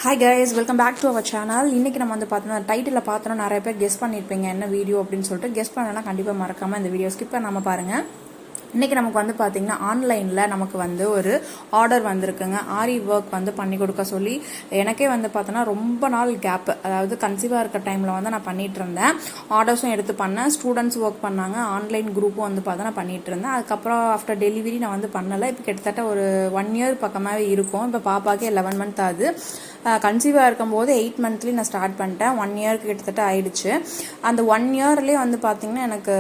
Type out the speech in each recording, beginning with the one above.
Hi guys, welcome back to our channel. இன்னைக்கு நம்ம வந்து பார்த்தோம்னா டைட்டில்ல பார்த்தோம்னா நிறைய பேர் கெஸ் பண்ணிருப்பீங்க என்ன வீடியோ அப்படின்னு சொல்லிட்டு கெஸ் பண்ணனா கண்டிப்பா மறக்காம இந்த வீடியோ ஸ்கிப் பண்ணாம பாருங்க. இன்னைக்கு நமக்கு வந்து பாத்தீங்கன்னா ஆன்லைன்ல நமக்கு வந்து ஒரு ஆர்டர் வந்திருக்குங்க. ஆரி ஒர்க் வந்து பண்ணி கொடுக்க சொல்லி எனக்கே வந்து பார்த்தோன்னா ரொம்ப நாள் கேப், அதாவது கன்சீவா இருக்க டைம்ல வந்து நான் பண்ணிட்டு இருந்தேன். ஆர்டர்ஸும் எடுத்து பண்ணேன், ஸ்டூடெண்ட்ஸ் ஒர்க் பண்ணாங்க, ஆன்லைன் குரூப்பும் வந்து பார்த்தா நான் பண்ணிட்டு இருந்தேன். அதுக்கப்புறம் ஆஃப்டர் டெலிவரி நான் வந்து பண்ணலை. இப்போ கிட்டத்தட்ட ஒரு 1 இயர் பக்கமாகவே இருக்கும். இப்போ பாப்பாக்கே 11 மந்த் ஆகுது. கன்சீவாக இருக்கும்போது 8 மந்த்லேயும் நான் ஸ்டார்ட் பண்ணிட்டேன். 1 இயருக்கு கிட்டத்தட்ட ஆயிடுச்சு. அந்த 1 இயர்லேயே வந்து பார்த்தீங்கன்னா எனக்கு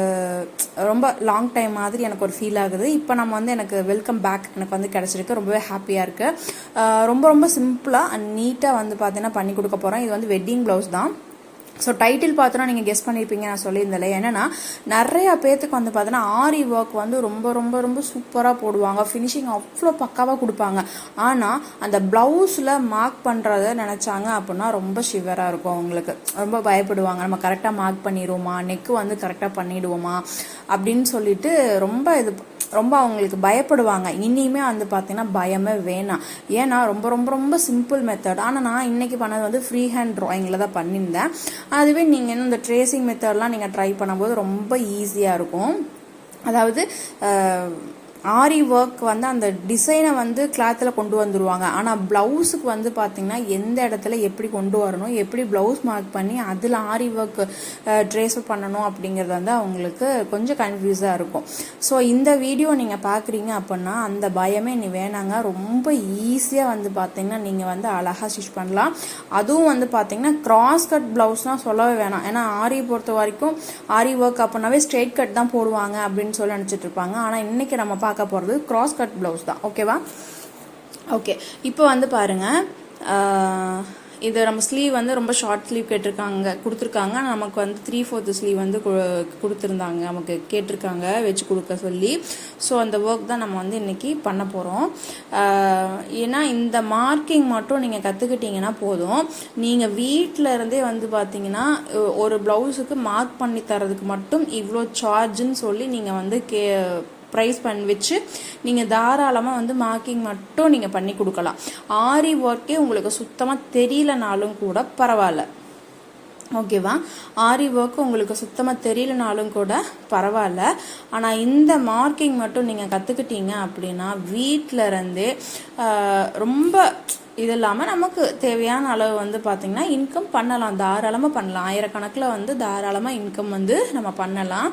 ரொம்ப லாங் டைம் மாதிரி எனக்கு ஒரு ஃபீல் ஆகுது. இப்போ நம்ம வந்து எனக்கு வெல்கம் பேக் எனக்கு வந்து கிடச்சிருக்கு. ரொம்பவே ஹாப்பியாக இருக்குது. ரொம்ப ரொம்ப சிம்பிளாக அண்ட் நீட்டாக வந்து பார்த்தீங்கன்னா பண்ணி கொடுக்க போகிறேன். இது வந்து வெட்டிங் ப்ளவுஸ் தான். ஸோ டைட்டில் பார்த்தோன்னா நீங்கள் கெஸ் பண்ணியிருப்பீங்க, நான் சொல்லியிருந்தேன். என்னன்னா நிறைய பேர்த்துக்கு வந்து பார்த்தோன்னா ஆரி ஒர்க் வந்து ரொம்ப ரொம்ப ரொம்ப சூப்பராக போடுவாங்க, ஃபினிஷிங் அவ்வளோ பக்காவாக கொடுப்பாங்க. ஆனால் அந்த ப்ளவுஸில் மார்க் பண்ணுறத நினச்சாங்க அப்படின்னா ரொம்ப ஷிவராக இருக்கும். அவங்களுக்கு ரொம்ப பயப்படுவாங்க, நம்ம கரெக்டாக மார்க் பண்ணிடுவோமா, நெக்கு வந்து கரெக்டாக பண்ணிடுவோமா அப்படின்னு சொல்லிட்டு ரொம்ப அவங்களுக்கு பயப்படுவாங்க. இனிமே வந்து பார்த்தீங்கன்னா பயமே வேணாம். ஏன்னா ரொம்ப ரொம்ப ரொம்ப சிம்பிள் மெத்தட். ஆனால் நான் இன்னைக்கு பண்ணது வந்து ஃப்ரீ ஹேண்ட் ட்ராயிங்கில் தான் பண்ணியிருந்தேன். அதுவே நீங்கள் இந்த ட்ரேசிங் மெத்தட்லாம் நீங்கள் ட்ரை பண்ணும்போது ரொம்ப ஈஸியாக இருக்கும். அதாவது ஆரி ஒர்க் வந்து அந்த டிசைனை வந்து கிளாத்தில் கொண்டு வந்துடுவாங்க. ஆனால் ப்ளவுஸுக்கு வந்து பார்த்தீங்கன்னா எந்த இடத்துல எப்படி கொண்டு வரணும், எப்படி ப்ளவுஸ் மார்க் பண்ணி அதில் ஆரி ஒர்க் ட்ரேஸ் பண்ணணும் அப்படிங்கிறது வந்து அவங்களுக்கு கொஞ்சம் கன்ஃபியூஸாக இருக்கும். ஸோ இந்த வீடியோ நீங்கள் பார்க்குறீங்க அப்படின்னா அந்த பயமே நீ வேணாங்க. ரொம்ப ஈஸியாக வந்து பார்த்தீங்கன்னா நீங்கள் வந்து அழகாக ஸ்டிச் பண்ணலாம். அதுவும் வந்து பார்த்தீங்கன்னா கிராஸ் கட் ப்ளவுஸ்னால் சொல்லவே வேணாம். ஏன்னா ஆரி பொறுத்த வரைக்கும் ஆரி ஒர்க் அப்படின்னாவே ஸ்ட்ரெயிட் கட் தான் போடுவாங்க அப்படின்னு சொல்லி நினச்சிட்டு இருப்பாங்க. ஆனால் இன்னைக்கு நம்ம பார்க்க போகிறது கிராஸ் கட் ப்ளவுஸ் தான். ஓகேவா? ஓகே, இப்போ வந்து பாருங்க, இது நம்ம ஸ்லீவ் வந்து ரொம்ப ஷார்ட் ஸ்லீவ் கொடுத்துருக்காங்க. நமக்கு வந்து 3/4 ஸ்லீவ் வந்து கொடுத்துருந்தாங்க, நமக்கு கேட்டிருக்காங்க வச்சு கொடுக்க சொல்லி. ஸோ அந்த ஒர்க் தான் நம்ம வந்து இன்னைக்கு பண்ண போகிறோம். ஏன்னா இந்த மார்க்கிங் மட்டும் நீங்கள் கற்றுக்கிட்டீங்கன்னா போதும். நீங்கள் வீட்டில் இருந்தே வந்து பார்த்தீங்கன்னா ஒரு ப்ளவுஸுக்கு மார்க் பண்ணி தரதுக்கு மட்டும் இவ்வளோ சார்ஜுன்னு சொல்லி நீங்கள் வந்து ப்ரைஸ் பண்ணி வச்சு நீங்கள் தாராளமாக வந்து மார்க்கிங் மட்டும் நீங்கள் பண்ணி கொடுக்கலாம். ஆரி ஒர்க்கே உங்களுக்கு சுத்தமாக தெரியலனாலும் கூட பரவாயில்ல. ஓகேவா? ஆரி ஒர்க் உங்களுக்கு சுத்தமாக தெரியலனாலும் கூட பரவாயில்ல. ஆனால் இந்த மார்க்கிங் மட்டும் நீங்கள் கற்றுக்கிட்டீங்க அப்படின்னா வீட்டில் இருந்தே ரொம்ப இது இல்லாமல் நமக்கு தேவையான அளவு வந்து பார்த்திங்கன்னா இன்கம் பண்ணலாம், தாராளமாக பண்ணலாம். ஆயிரக்கணக்கில் வந்து தாராளமாக இன்கம் வந்து நம்ம பண்ணலாம்.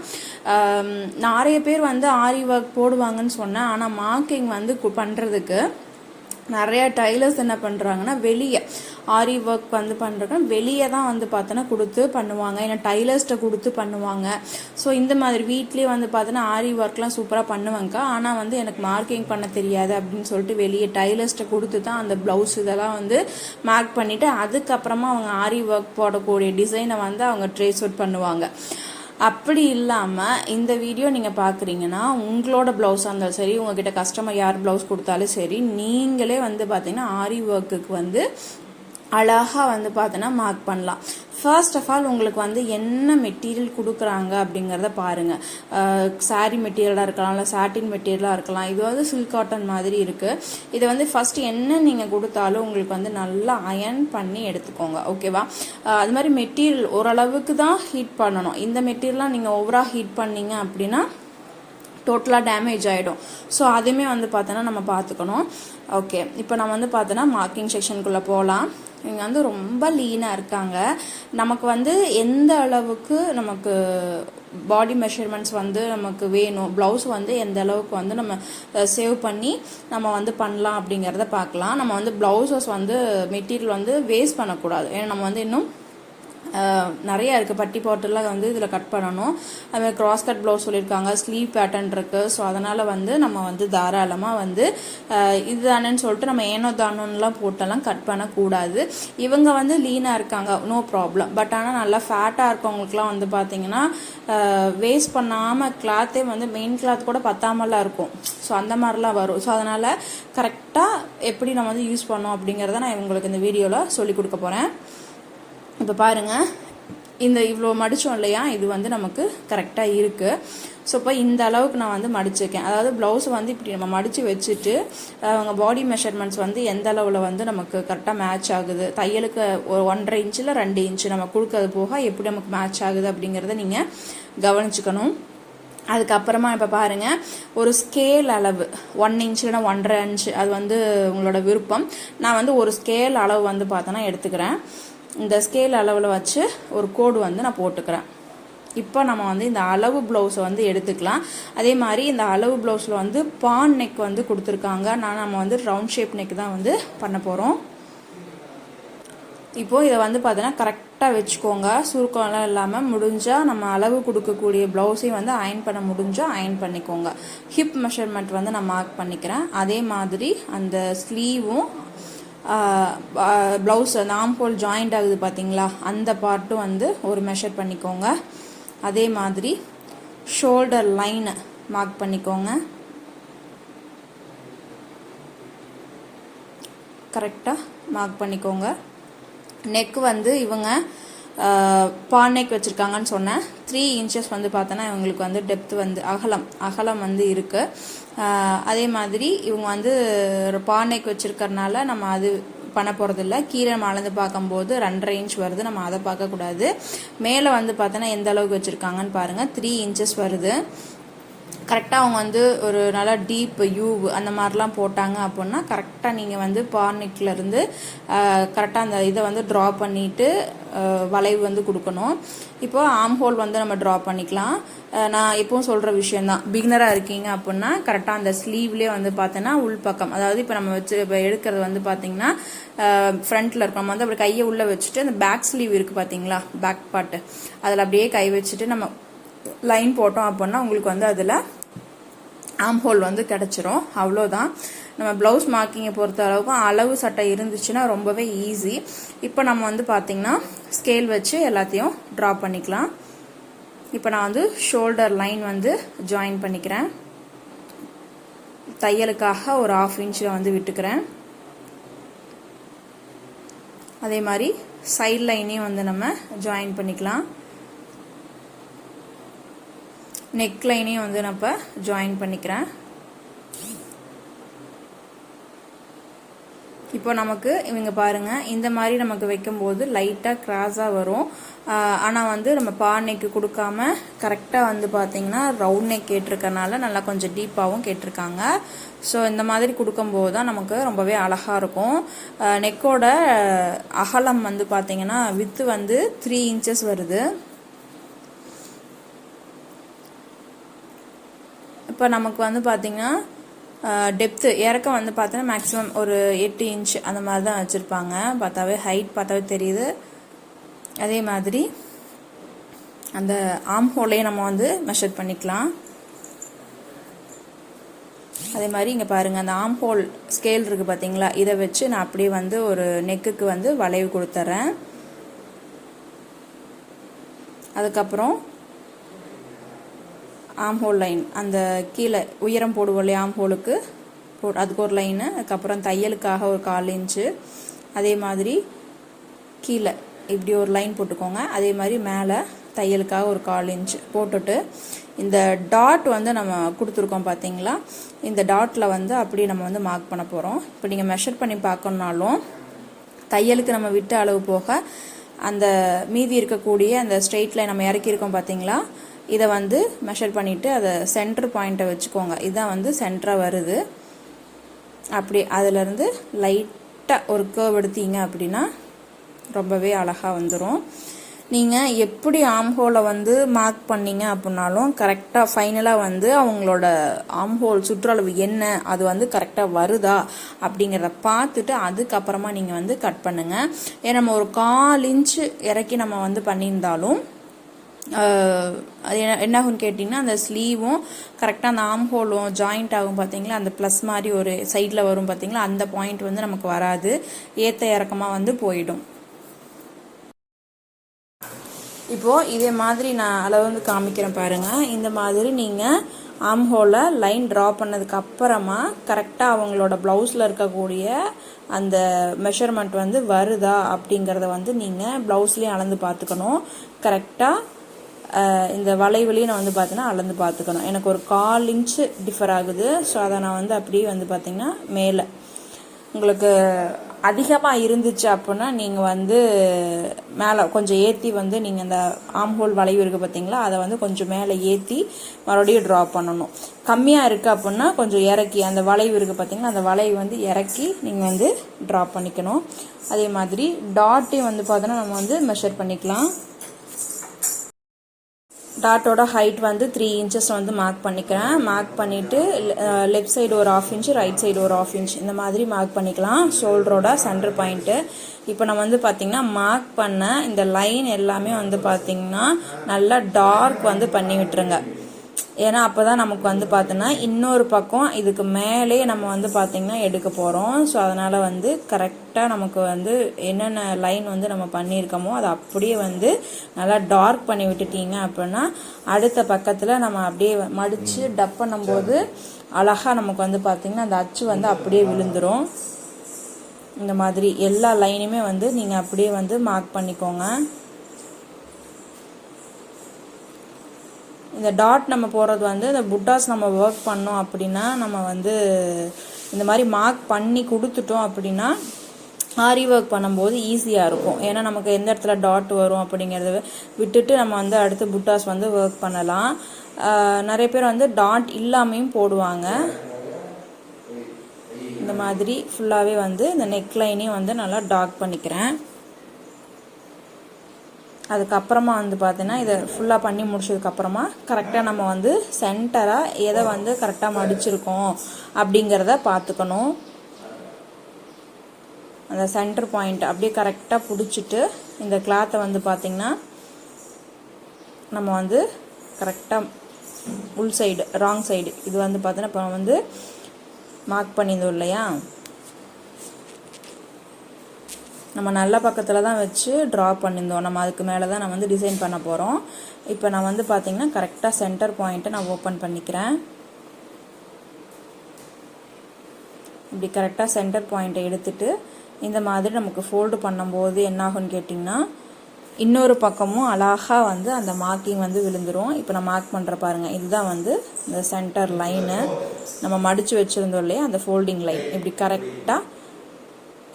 நிறைய பேர் வந்து ஆரி ஒர்க் போடுவாங்கன்னு சொன்னேன். ஆனால் மார்க்கிங் வந்து பண்ணுறதுக்கு நிறைய டைலர்ஸ் என்ன பண்ணுறாங்கன்னா வெளியே ஆரி ஒர்க் வந்து பண்ணுறதுக்கு வெளியே தான் வந்து பார்த்தோன்னா கொடுத்து பண்ணுவாங்க, இல்லை டைலர்ஸ்ட்டை கொடுத்து பண்ணுவாங்க. ஸோ இந்த மாதிரி வீட்லேயே வந்து பார்த்தோன்னா ஆரி ஒர்க்லாம் சூப்பராக பண்ணுவாங்க. ஆனால் வந்து எனக்கு மார்க்கிங் பண்ண தெரியாது அப்படின்னு சொல்லிட்டு வெளியே டைலர்ஸ்ட்டை கொடுத்து தான் அந்த ப்ளவுஸ் இதெல்லாம் வந்து மார்க் பண்ணிவிட்டு அதுக்கப்புறமா அவங்க ஆரி ஒர்க் போடக்கூடிய டிசைனை வந்து அவங்க ட்ரேஸ் அவுட் பண்ணுவாங்க. அப்படி இல்லாமல் இந்த வீடியோ நீங்கள் பார்க்குறீங்கன்னா உங்களோட ப்ளவுஸாக இருந்தாலும் சரி, உங்ககிட்ட கஸ்டமர் யார் ப்ளவுஸ் கொடுத்தாலும் சரி, நீங்களே வந்து பார்த்தீங்கன்னா ஆரி ஒர்க்குக்கு வந்து அழகாக வந்து பார்த்தோன்னா மார்க் பண்ணலாம். ஃபர்ஸ்ட் ஆஃப் ஆல் உங்களுக்கு வந்து என்ன மெட்டீரியல் கொடுக்குறாங்க அப்படிங்கிறத பாருங்கள். சாரீ மெட்டீரியலாக இருக்கலாம், இல்லை சாட்டின் மெட்டீரியலாக இருக்கலாம். இது வந்து சில்க் காட்டன் மாதிரி இருக்குது. இதை வந்து ஃபஸ்ட்டு என்ன நீங்கள் கொடுத்தாலும் உங்களுக்கு வந்து நல்லா அயர்ன் பண்ணி எடுத்துக்கோங்க. ஓகேவா? அது மாதிரி மெட்டீரியல் ஓரளவுக்கு தான் ஹீட் பண்ணணும். இந்த மெட்டீரியல்லாம் நீங்கள் ஓவராக ஹீட் பண்ணீங்க அப்படின்னா டோட்டலாக டேமேஜ் ஆகிடும். ஸோ அதுவுமே வந்து பார்த்தோன்னா நம்ம பார்த்துக்கணும். ஓகே, இப்போ நம்ம வந்து பார்த்தோன்னா மார்க்கிங் செக்ஷனுக்குள்ளே போகலாம். இங்கே வந்து ரொம்ப லீனாக இருக்காங்க. நமக்கு வந்து எந்த அளவுக்கு நமக்கு பாடி மெஷர்மெண்ட்ஸ் வந்து நமக்கு வேணும், ப்ளவுஸ் வந்து எந்த அளவுக்கு வந்து நம்ம சேவ் பண்ணி நம்ம வந்து பண்ணலாம் அப்படிங்கிறத பார்க்கலாம். நம்ம வந்து ப்ளவுஸஸ் வந்து மெட்டீரியல் வந்து வேஸ்ட் பண்ணக்கூடாது. ஏன்னா நம்ம வந்து இன்னும் நிறையா இருக்குது. பட்டி பாட்டெல்லாம் வந்து இதில் கட் பண்ணணும். அதுமாதிரி கிராஸ் கட் ப்ளவுஸ் சொல்லியிருக்காங்க, ஸ்லீவ் பேட்டர்ன் இருக்குது. ஸோ அதனால் வந்து நம்ம வந்து தாராளமாக வந்து இது தானேன்னு சொல்லிட்டு நம்ம ஏனோ தானோன்னெலாம் போட்டெல்லாம் கட் பண்ணக்கூடாது. இவங்க வந்து லீனாக இருக்காங்க, நோ ப்ராப்ளம். பட் ஆனால் நல்லா ஃபேட்டாக இருக்கவங்களுக்குலாம் வந்து பார்த்திங்கன்னா வேஸ்ட் பண்ணாமல் கிளாத்தே வந்து மெயின் கிளாத் கூட பத்தாமலாம் இருக்கும். ஸோ அந்த மாதிரிலாம் வரும். ஸோ அதனால் கரெக்டாக எப்படி நம்ம வந்து யூஸ் பண்ணோம் அப்படிங்கிறத நான் உங்களுக்கு இந்த வீடியோவில் சொல்லி கொடுக்க போகிறேன். இப்போ பாருங்கள், இந்த இவ்வளோ மடித்தோம் இல்லையா, இது வந்து நமக்கு கரெக்டாக இருக்குது. ஸோ இப்போ இந்த அளவுக்கு நான் வந்து மடிச்சிருக்கேன். அதாவது ப்ளவுஸ் வந்து இப்படி நம்ம மடித்து வச்சுட்டு அவங்க பாடி மெஷர்மெண்ட்ஸ் வந்து எந்த அளவில் வந்து நமக்கு கரெக்டாக மேட்ச் ஆகுது, தையலுக்கு ஒரு 1.5 இன்ச்சில் 2 இன்ச்சு நம்ம கொடுக்கறது போக எப்படி நமக்கு மேட்ச் ஆகுது அப்படிங்கிறத நீங்கள் கவனிச்சுக்கணும். அதுக்கப்புறமா இப்போ பாருங்கள், ஒரு ஸ்கேல் அளவு 1 இன்ச் இல்லைனா 1.5 இன்ச்சு, அது வந்து உங்களோட விருப்பம். நான் வந்து ஒரு ஸ்கேல் அளவு வந்து பார்த்தோன்னா எடுத்துக்கிறேன். இந்த ஸ்கேல் அளவில் வச்சு ஒரு கோடு வந்து நான் போட்டுக்கிறேன். இப்போ நம்ம வந்து இந்த அளவு ப்ளவுஸை வந்து எடுத்துக்கலாம். அதே மாதிரி இந்த அளவு ப்ளவுஸில் வந்து பான் நெக் வந்து கொடுத்துருக்காங்க. நம்ம வந்து ரவுண்ட் ஷேப் நெக் தான் வந்து பண்ண போகிறோம். இப்போது இதை வந்து பார்த்தீங்கன்னா கரெக்டாக வச்சுக்கோங்க. சுருக்கம்லாம் இல்லாமல் முடிஞ்சால் நம்ம அளவு கொடுக்கக்கூடிய ப்ளவுஸையும் வந்து அயன் பண்ண முடிஞ்சால் அயன் பண்ணிக்கோங்க. ஹிப் மெஷர்மெண்ட் வந்து நான் மார்க் பண்ணிக்கிறேன். அதே மாதிரி அந்த ஸ்லீவும் ப்ளவுஸ் அந்த ஆம்ஹோல் ஜாயிண்ட் ஆகுது பார்த்தீங்களா, அந்த பார்ட்டும் வந்து ஒரு மெஷர் பண்ணிக்கோங்க. அதே மாதிரி ஷோல்டர் லைனை மார்க் பண்ணிக்கோங்க. கரெக்டாக மார்க் பண்ணிக்கோங்க. நெக் வந்து இவங்க பான் நெக் வச்சுருக்காங்கன்னு சொன்னேன். 3 இன்ச்சஸ் வந்து பார்த்தோன்னா இவங்களுக்கு வந்து டெப்த் வந்து அகலம் வந்து இருக்குது. அதே மாதிரி இவங்க வந்து பான் நெக் வச்சுருக்கறனால நம்ம அது பண்ண போகிறதில்ல. கீழே நம்ம அளந்து பார்க்கும்போது 2.5 இன்ச் வருது, நம்ம அதை பார்க்கக்கூடாது. மேலே வந்து பார்த்தோன்னா எந்த அளவுக்கு வச்சுருக்காங்கன்னு பாருங்கள், 3 இன்ச்சஸ் வருது. கரெக்டாக அவங்க வந்து ஒரு நல்லா டீப் யூ அந்த மாதிரிலாம் போட்டாங்க அப்படின்னா கரெக்டாக நீங்கள் வந்து பார்னிக்லேருந்து கரெக்டாக அந்த இதை வந்து ட்ரா பண்ணிவிட்டு வளைவு வந்து கொடுக்கணும். இப்போது ஆம்ஹோல் வந்து நம்ம ட்ரா பண்ணிக்கலாம். நான் எப்பவும் சொல்கிற விஷயந்தான், பிகினராக இருக்கீங்க அப்படின்னா கரெக்டாக அந்த ஸ்லீவ்லேயே வந்து பார்த்தோன்னா உள்பக்கம், அதாவது இப்போ நம்ம இப்போ எடுக்கிறது வந்து பார்த்தீங்கன்னா ஃப்ரண்ட்டில் இருக்கும், நம்ம வந்து அப்படி கையை உள்ளே வச்சுட்டு அந்த பேக் ஸ்லீவ் இருக்குது பார்த்தீங்களா, பேக் பார்ட்டு, அதில் அப்படியே கை வச்சுட்டு நம்ம லைன் போட்டோம் அப்படின்னா உங்களுக்கு வந்து அதில் ஆம்ஹோல் வந்து கிடச்சிரும். அவ்வளோதான். நம்ம ப்ளவுஸ் மார்க்கிங்கை பொறுத்த அளவுக்கு அளவு சட்டை இருந்துச்சுன்னா ரொம்பவே ஈஸி. இப்போ நம்ம வந்து பார்த்திங்கன்னா ஸ்கேல் வச்சு எல்லாத்தையும் ட்ரா பண்ணிக்கலாம். இப்போ நான் வந்து ஷோல்டர் லைன் வந்து ஜாயின் பண்ணிக்கிறேன். தையலுக்காக ஒரு 1/2 இன்ச்சில் வந்து விட்டுக்கிறேன். அதே மாதிரி சைட் லைனையும் வந்து நம்ம ஜாயின் பண்ணிக்கலாம். நெக் லைனையும் வந்து நான் இப்போ ஜாயின் பண்ணிக்கிறேன். இப்போ நமக்கு இவங்க பாருங்கள், இந்த மாதிரி நமக்கு வைக்கும்போது லைட்டாக கிராஸாக வரும். ஆனால் வந்து நம்ம பார் நெக்கு கொடுக்காம கரெக்டாக வந்து பார்த்திங்கன்னா ரவுண்ட் நெக் கேட்டிருக்கனால நல்லா கொஞ்சம் டீப்பாகவும் கேட்டிருக்காங்க. ஸோ இந்த மாதிரி கொடுக்கும்போது தான் நமக்கு ரொம்பவே அழகாக இருக்கும். நெக்கோட அகலம் வந்து பார்த்திங்கன்னா வித்து வந்து 3 இன்ச்சஸ் வருது. இப்போ நமக்கு வந்து பார்த்திங்கன்னா டெப்த்து இறக்கம் வந்து பார்த்தோன்னா மேக்ஸிமம் ஒரு 8 இன்ச் அந்த மாதிரி தான் வச்சுருப்பாங்க. பார்த்தாவே ஹைட் பார்த்தாவே தெரியுது. அதே மாதிரி அந்த ஆம்ஹோலையும் நம்ம வந்து மெஷர் பண்ணிக்கலாம். அதே மாதிரி இங்கே பாருங்கள், அந்த ஆம்ஹோல் ஸ்கேல் இருக்குது பார்த்தீங்களா, இதை வச்சு நான் அப்படியே வந்து ஒரு நெக்குக்கு வந்து வளைவு கொடுத்துட்றேன். அதுக்கப்புறம் ஆம்ஹோல் லைன், அந்த கீழே உயரம் போடுவோம் இல்லையா ஆம்ஹோலுக்கு, அதுக்கு ஒரு லைனு. அதுக்கப்புறம் தையலுக்காக ஒரு 1/4 இன்ச்சு. அதே மாதிரி கீழே இப்படி ஒரு லைன் போட்டுக்கோங்க. அதே மாதிரி மேலே தையலுக்காக ஒரு 1/4 இன்ச்சு போட்டுட்டு இந்த டாட் வந்து நம்ம கொடுத்துருக்கோம் பார்த்தீங்களா, இந்த டாட்டில் வந்து அப்படியே நம்ம வந்து மார்க் பண்ண போகிறோம். இப்போ நீங்கள் மெஷர் பண்ணி பார்க்கணுன்னாலும் தையலுக்கு நம்ம விட்ட அளவு போக அந்த மீதி இருக்கக்கூடிய அந்த ஸ்ட்ரெயிட் லைன் நம்ம இறக்கியிருக்கோம் பார்த்தீங்களா, இதை வந்து மெஷர் பண்ணிவிட்டு அதை சென்டர் பாயிண்ட்டை வச்சுக்கோங்க. இதுதான் வந்து சென்டராக வருது. அப்படி அதிலேருந்து லைட்டாக ஒரு கர்வ் எடுத்தீங்க அப்படின்னா ரொம்பவே அழகாக வந்துடும். நீங்கள் எப்படி ஆம்ஹோலை வந்து மார்க் பண்ணீங்க அப்படின்னாலும் கரெக்டாக ஃபைனலாக வந்து அவங்களோட ஆம்ஹோல் சுற்றளவு என்ன, அது வந்து கரெக்டாக வருதா அப்படிங்கிறத பார்த்துட்டு அதுக்கப்புறமா நீங்கள் வந்து கட் பண்ணுங்கள். ஏன்னா நம்ம ஒரு 1/4 இன்ச்சு இறக்கி நம்ம வந்து பண்ணியிருந்தாலும் அது என்ன ஆகும்னு கேட்டிங்கன்னா அந்த ஸ்லீவும் கரெக்டாக அந்த ஆம்ஹோலும் ஜாயிண்ட் ஆகும் பார்த்தீங்களா, அந்த ப்ளஸ் மாதிரி ஒரு சைடில் வரும் பார்த்தீங்களா, அந்த பாயிண்ட் வந்து நமக்கு வராது, ஏற்ற இறக்கமாக வந்து போயிடும். இப்போது இதே மாதிரி நான் அளவு வந்து காமிக்கிறேன் பாருங்கள். இந்த மாதிரி நீங்கள் ஆம் ஹோலில் லைன் ட்ரா பண்ணதுக்கு அப்புறமா கரெக்டாக அவங்களோட ப்ளவுஸில் இருக்கக்கூடிய அந்த மெஷர்மெண்ட் வந்து வருதா அப்படிங்கிறத வந்து நீங்கள் ப்ளவுஸ்லேயும் அளந்து பார்த்துக்கணும். கரெக்டாக இந்த வளைவுலையும் நான் வந்து பார்த்தீங்கன்னா அளந்து பார்த்துக்கணும். எனக்கு ஒரு 1/4 இன்ச்சு டிஃபர் ஆகுது. ஸோ அதை நான் வந்து அப்படியே வந்து பார்த்தீங்கன்னா மேலே உங்களுக்கு அதிகமாக இருந்துச்சு அப்படின்னா நீங்கள் வந்து மேலே கொஞ்சம் ஏற்றி வந்து நீங்கள் இந்த ஆம் ஹோல் வளைவு இருக்குது பார்த்தீங்களா, அதை வந்து கொஞ்சம் மேலே ஏற்றி மறுபடியும் ட்ரா பண்ணணும். கம்மியாக இருக்குது அப்படின்னா கொஞ்சம் இறக்கி அந்த வளைவு இருக்குது பார்த்தீங்களா, அந்த வளைவு வந்து இறக்கி நீங்கள் வந்து ட்ரா பண்ணிக்கணும். அதே மாதிரி டாட்டையும் வந்து பார்த்தோன்னா நம்ம வந்து மெஷர் பண்ணிக்கலாம். டாட்டோட ஹைட் வந்து 3 இன்ச்சஸ் வந்து மார்க் பண்ணிக்கிறேன். மார்க் பண்ணிவிட்டு லெஃப்ட் சைடு ஒரு 1/2 இன்ச்சு, ரைட் சைடு ஒரு 1/2 இன்ச் இந்த மாதிரி மார்க் பண்ணிக்கலாம். ஷோல்டரோட சென்டர் பாயிண்ட்டு. இப்போ நம்ம வந்து பார்த்திங்கன்னா மார்க் பண்ண இந்த லைன் எல்லாமே வந்து பார்த்திங்கன்னா நல்லா டார்க் வந்து பண்ணி விட்டுருங்க. ஏன்னா அப்போ தான் நமக்கு வந்து பார்த்தோன்னா இன்னொரு பக்கம் இதுக்கு மேலே நம்ம வந்து பார்த்திங்கன்னா எடுக்க போகிறோம். ஸோ அதனால் வந்து கரெக்டாக நமக்கு வந்து என்னென்ன லைன் வந்து நம்ம பண்ணியிருக்கோமோ அதை அப்படியே வந்து நல்லா டார்க் பண்ணி விட்டுட்டீங்க அப்படின்னா அடுத்த பக்கத்தில் நம்ம அப்படியே மடித்து டப் பண்ணும்போது அழகாக நமக்கு வந்து பார்த்திங்கன்னா அந்த அச்சு வந்து அப்படியே விழுந்துடும். இந்த மாதிரி எல்லா லைனுமே வந்து நீங்கள் அப்படியே வந்து மார்க் பண்ணிக்கோங்க. இந்த டாட் நம்ம போடுறது வந்து இந்த புட்டாஸ் நம்ம ஒர்க் பண்ணோம் அப்படின்னா நம்ம வந்து இந்த மாதிரி மார்க் பண்ணி கொடுத்துட்டோம் அப்படின்னா ஆரி ஒர்க் பண்ணும்போது ஈஸியாக இருக்கும். ஏன்னா நமக்கு எந்த இடத்துல டாட் வரும் அப்படிங்கிறத விட்டுட்டு நம்ம வந்து அடுத்து புட்டாஸ் வந்து ஒர்க் பண்ணலாம். நிறைய பேர் வந்து டாட் இல்லாமையும் போடுவாங்க. இந்த மாதிரி ஃபுல்லாகவே வந்து இந்த நெக் லைனையும் வந்து நல்லா டார்க் பண்ணிக்கிறேன். அதுக்கப்புறமா வந்து பார்த்தீங்கன்னா இதை ஃபுல்லாக பண்ணி முடிச்சதுக்கப்புறமா கரெக்டாக நம்ம வந்து சென்டராக எதை வந்து கரெக்டாக மடிச்சிருக்கோம் அப்படிங்கிறத பார்த்துக்கணும். அந்த சென்டர் பாயிண்ட் அப்படியே கரெக்டாக பிடிச்சிட்டு இந்த கிளாத்தை வந்து பார்த்திங்கன்னா நம்ம வந்து கரெக்டாக உள் சைடு ராங் சைடு இது வந்து பார்த்தீங்கன்னா இப்போ வந்து மார்க் பண்ணியிருந்தோம் இல்லையா, நம்ம நல்ல பக்கத்தில் தான் வச்சு ட்ரா பண்ணியிருந்தோம். நம்ம அதுக்கு மேலே தான் நான் வந்து டிசைன் பண்ண போகிறோம். இப்போ நான் வந்து பார்த்திங்கன்னா கரெக்டாக சென்டர் பாயிண்ட்டை நான் ஓப்பன் பண்ணிக்கிறேன். இப்படி கரெக்டாக சென்டர் பாயிண்ட்டை எடுத்துகிட்டு இந்த மாதிரி நமக்கு ஃபோல்டு பண்ணும்போது என்னாகும்னு கேட்டிங்கன்னா இன்னொரு பக்கமும் அழகாக வந்து அந்த மார்க்கிங் வந்து விழுந்துடும். இப்போ நான் மார்க் பண்ணுற பாருங்கள், இதுதான் வந்து இந்த சென்டர் லைனு நம்ம மடித்து வச்சுருந்தோம் இல்லையா, அந்த ஃபோல்டிங் லைன். இப்படி கரெக்டாக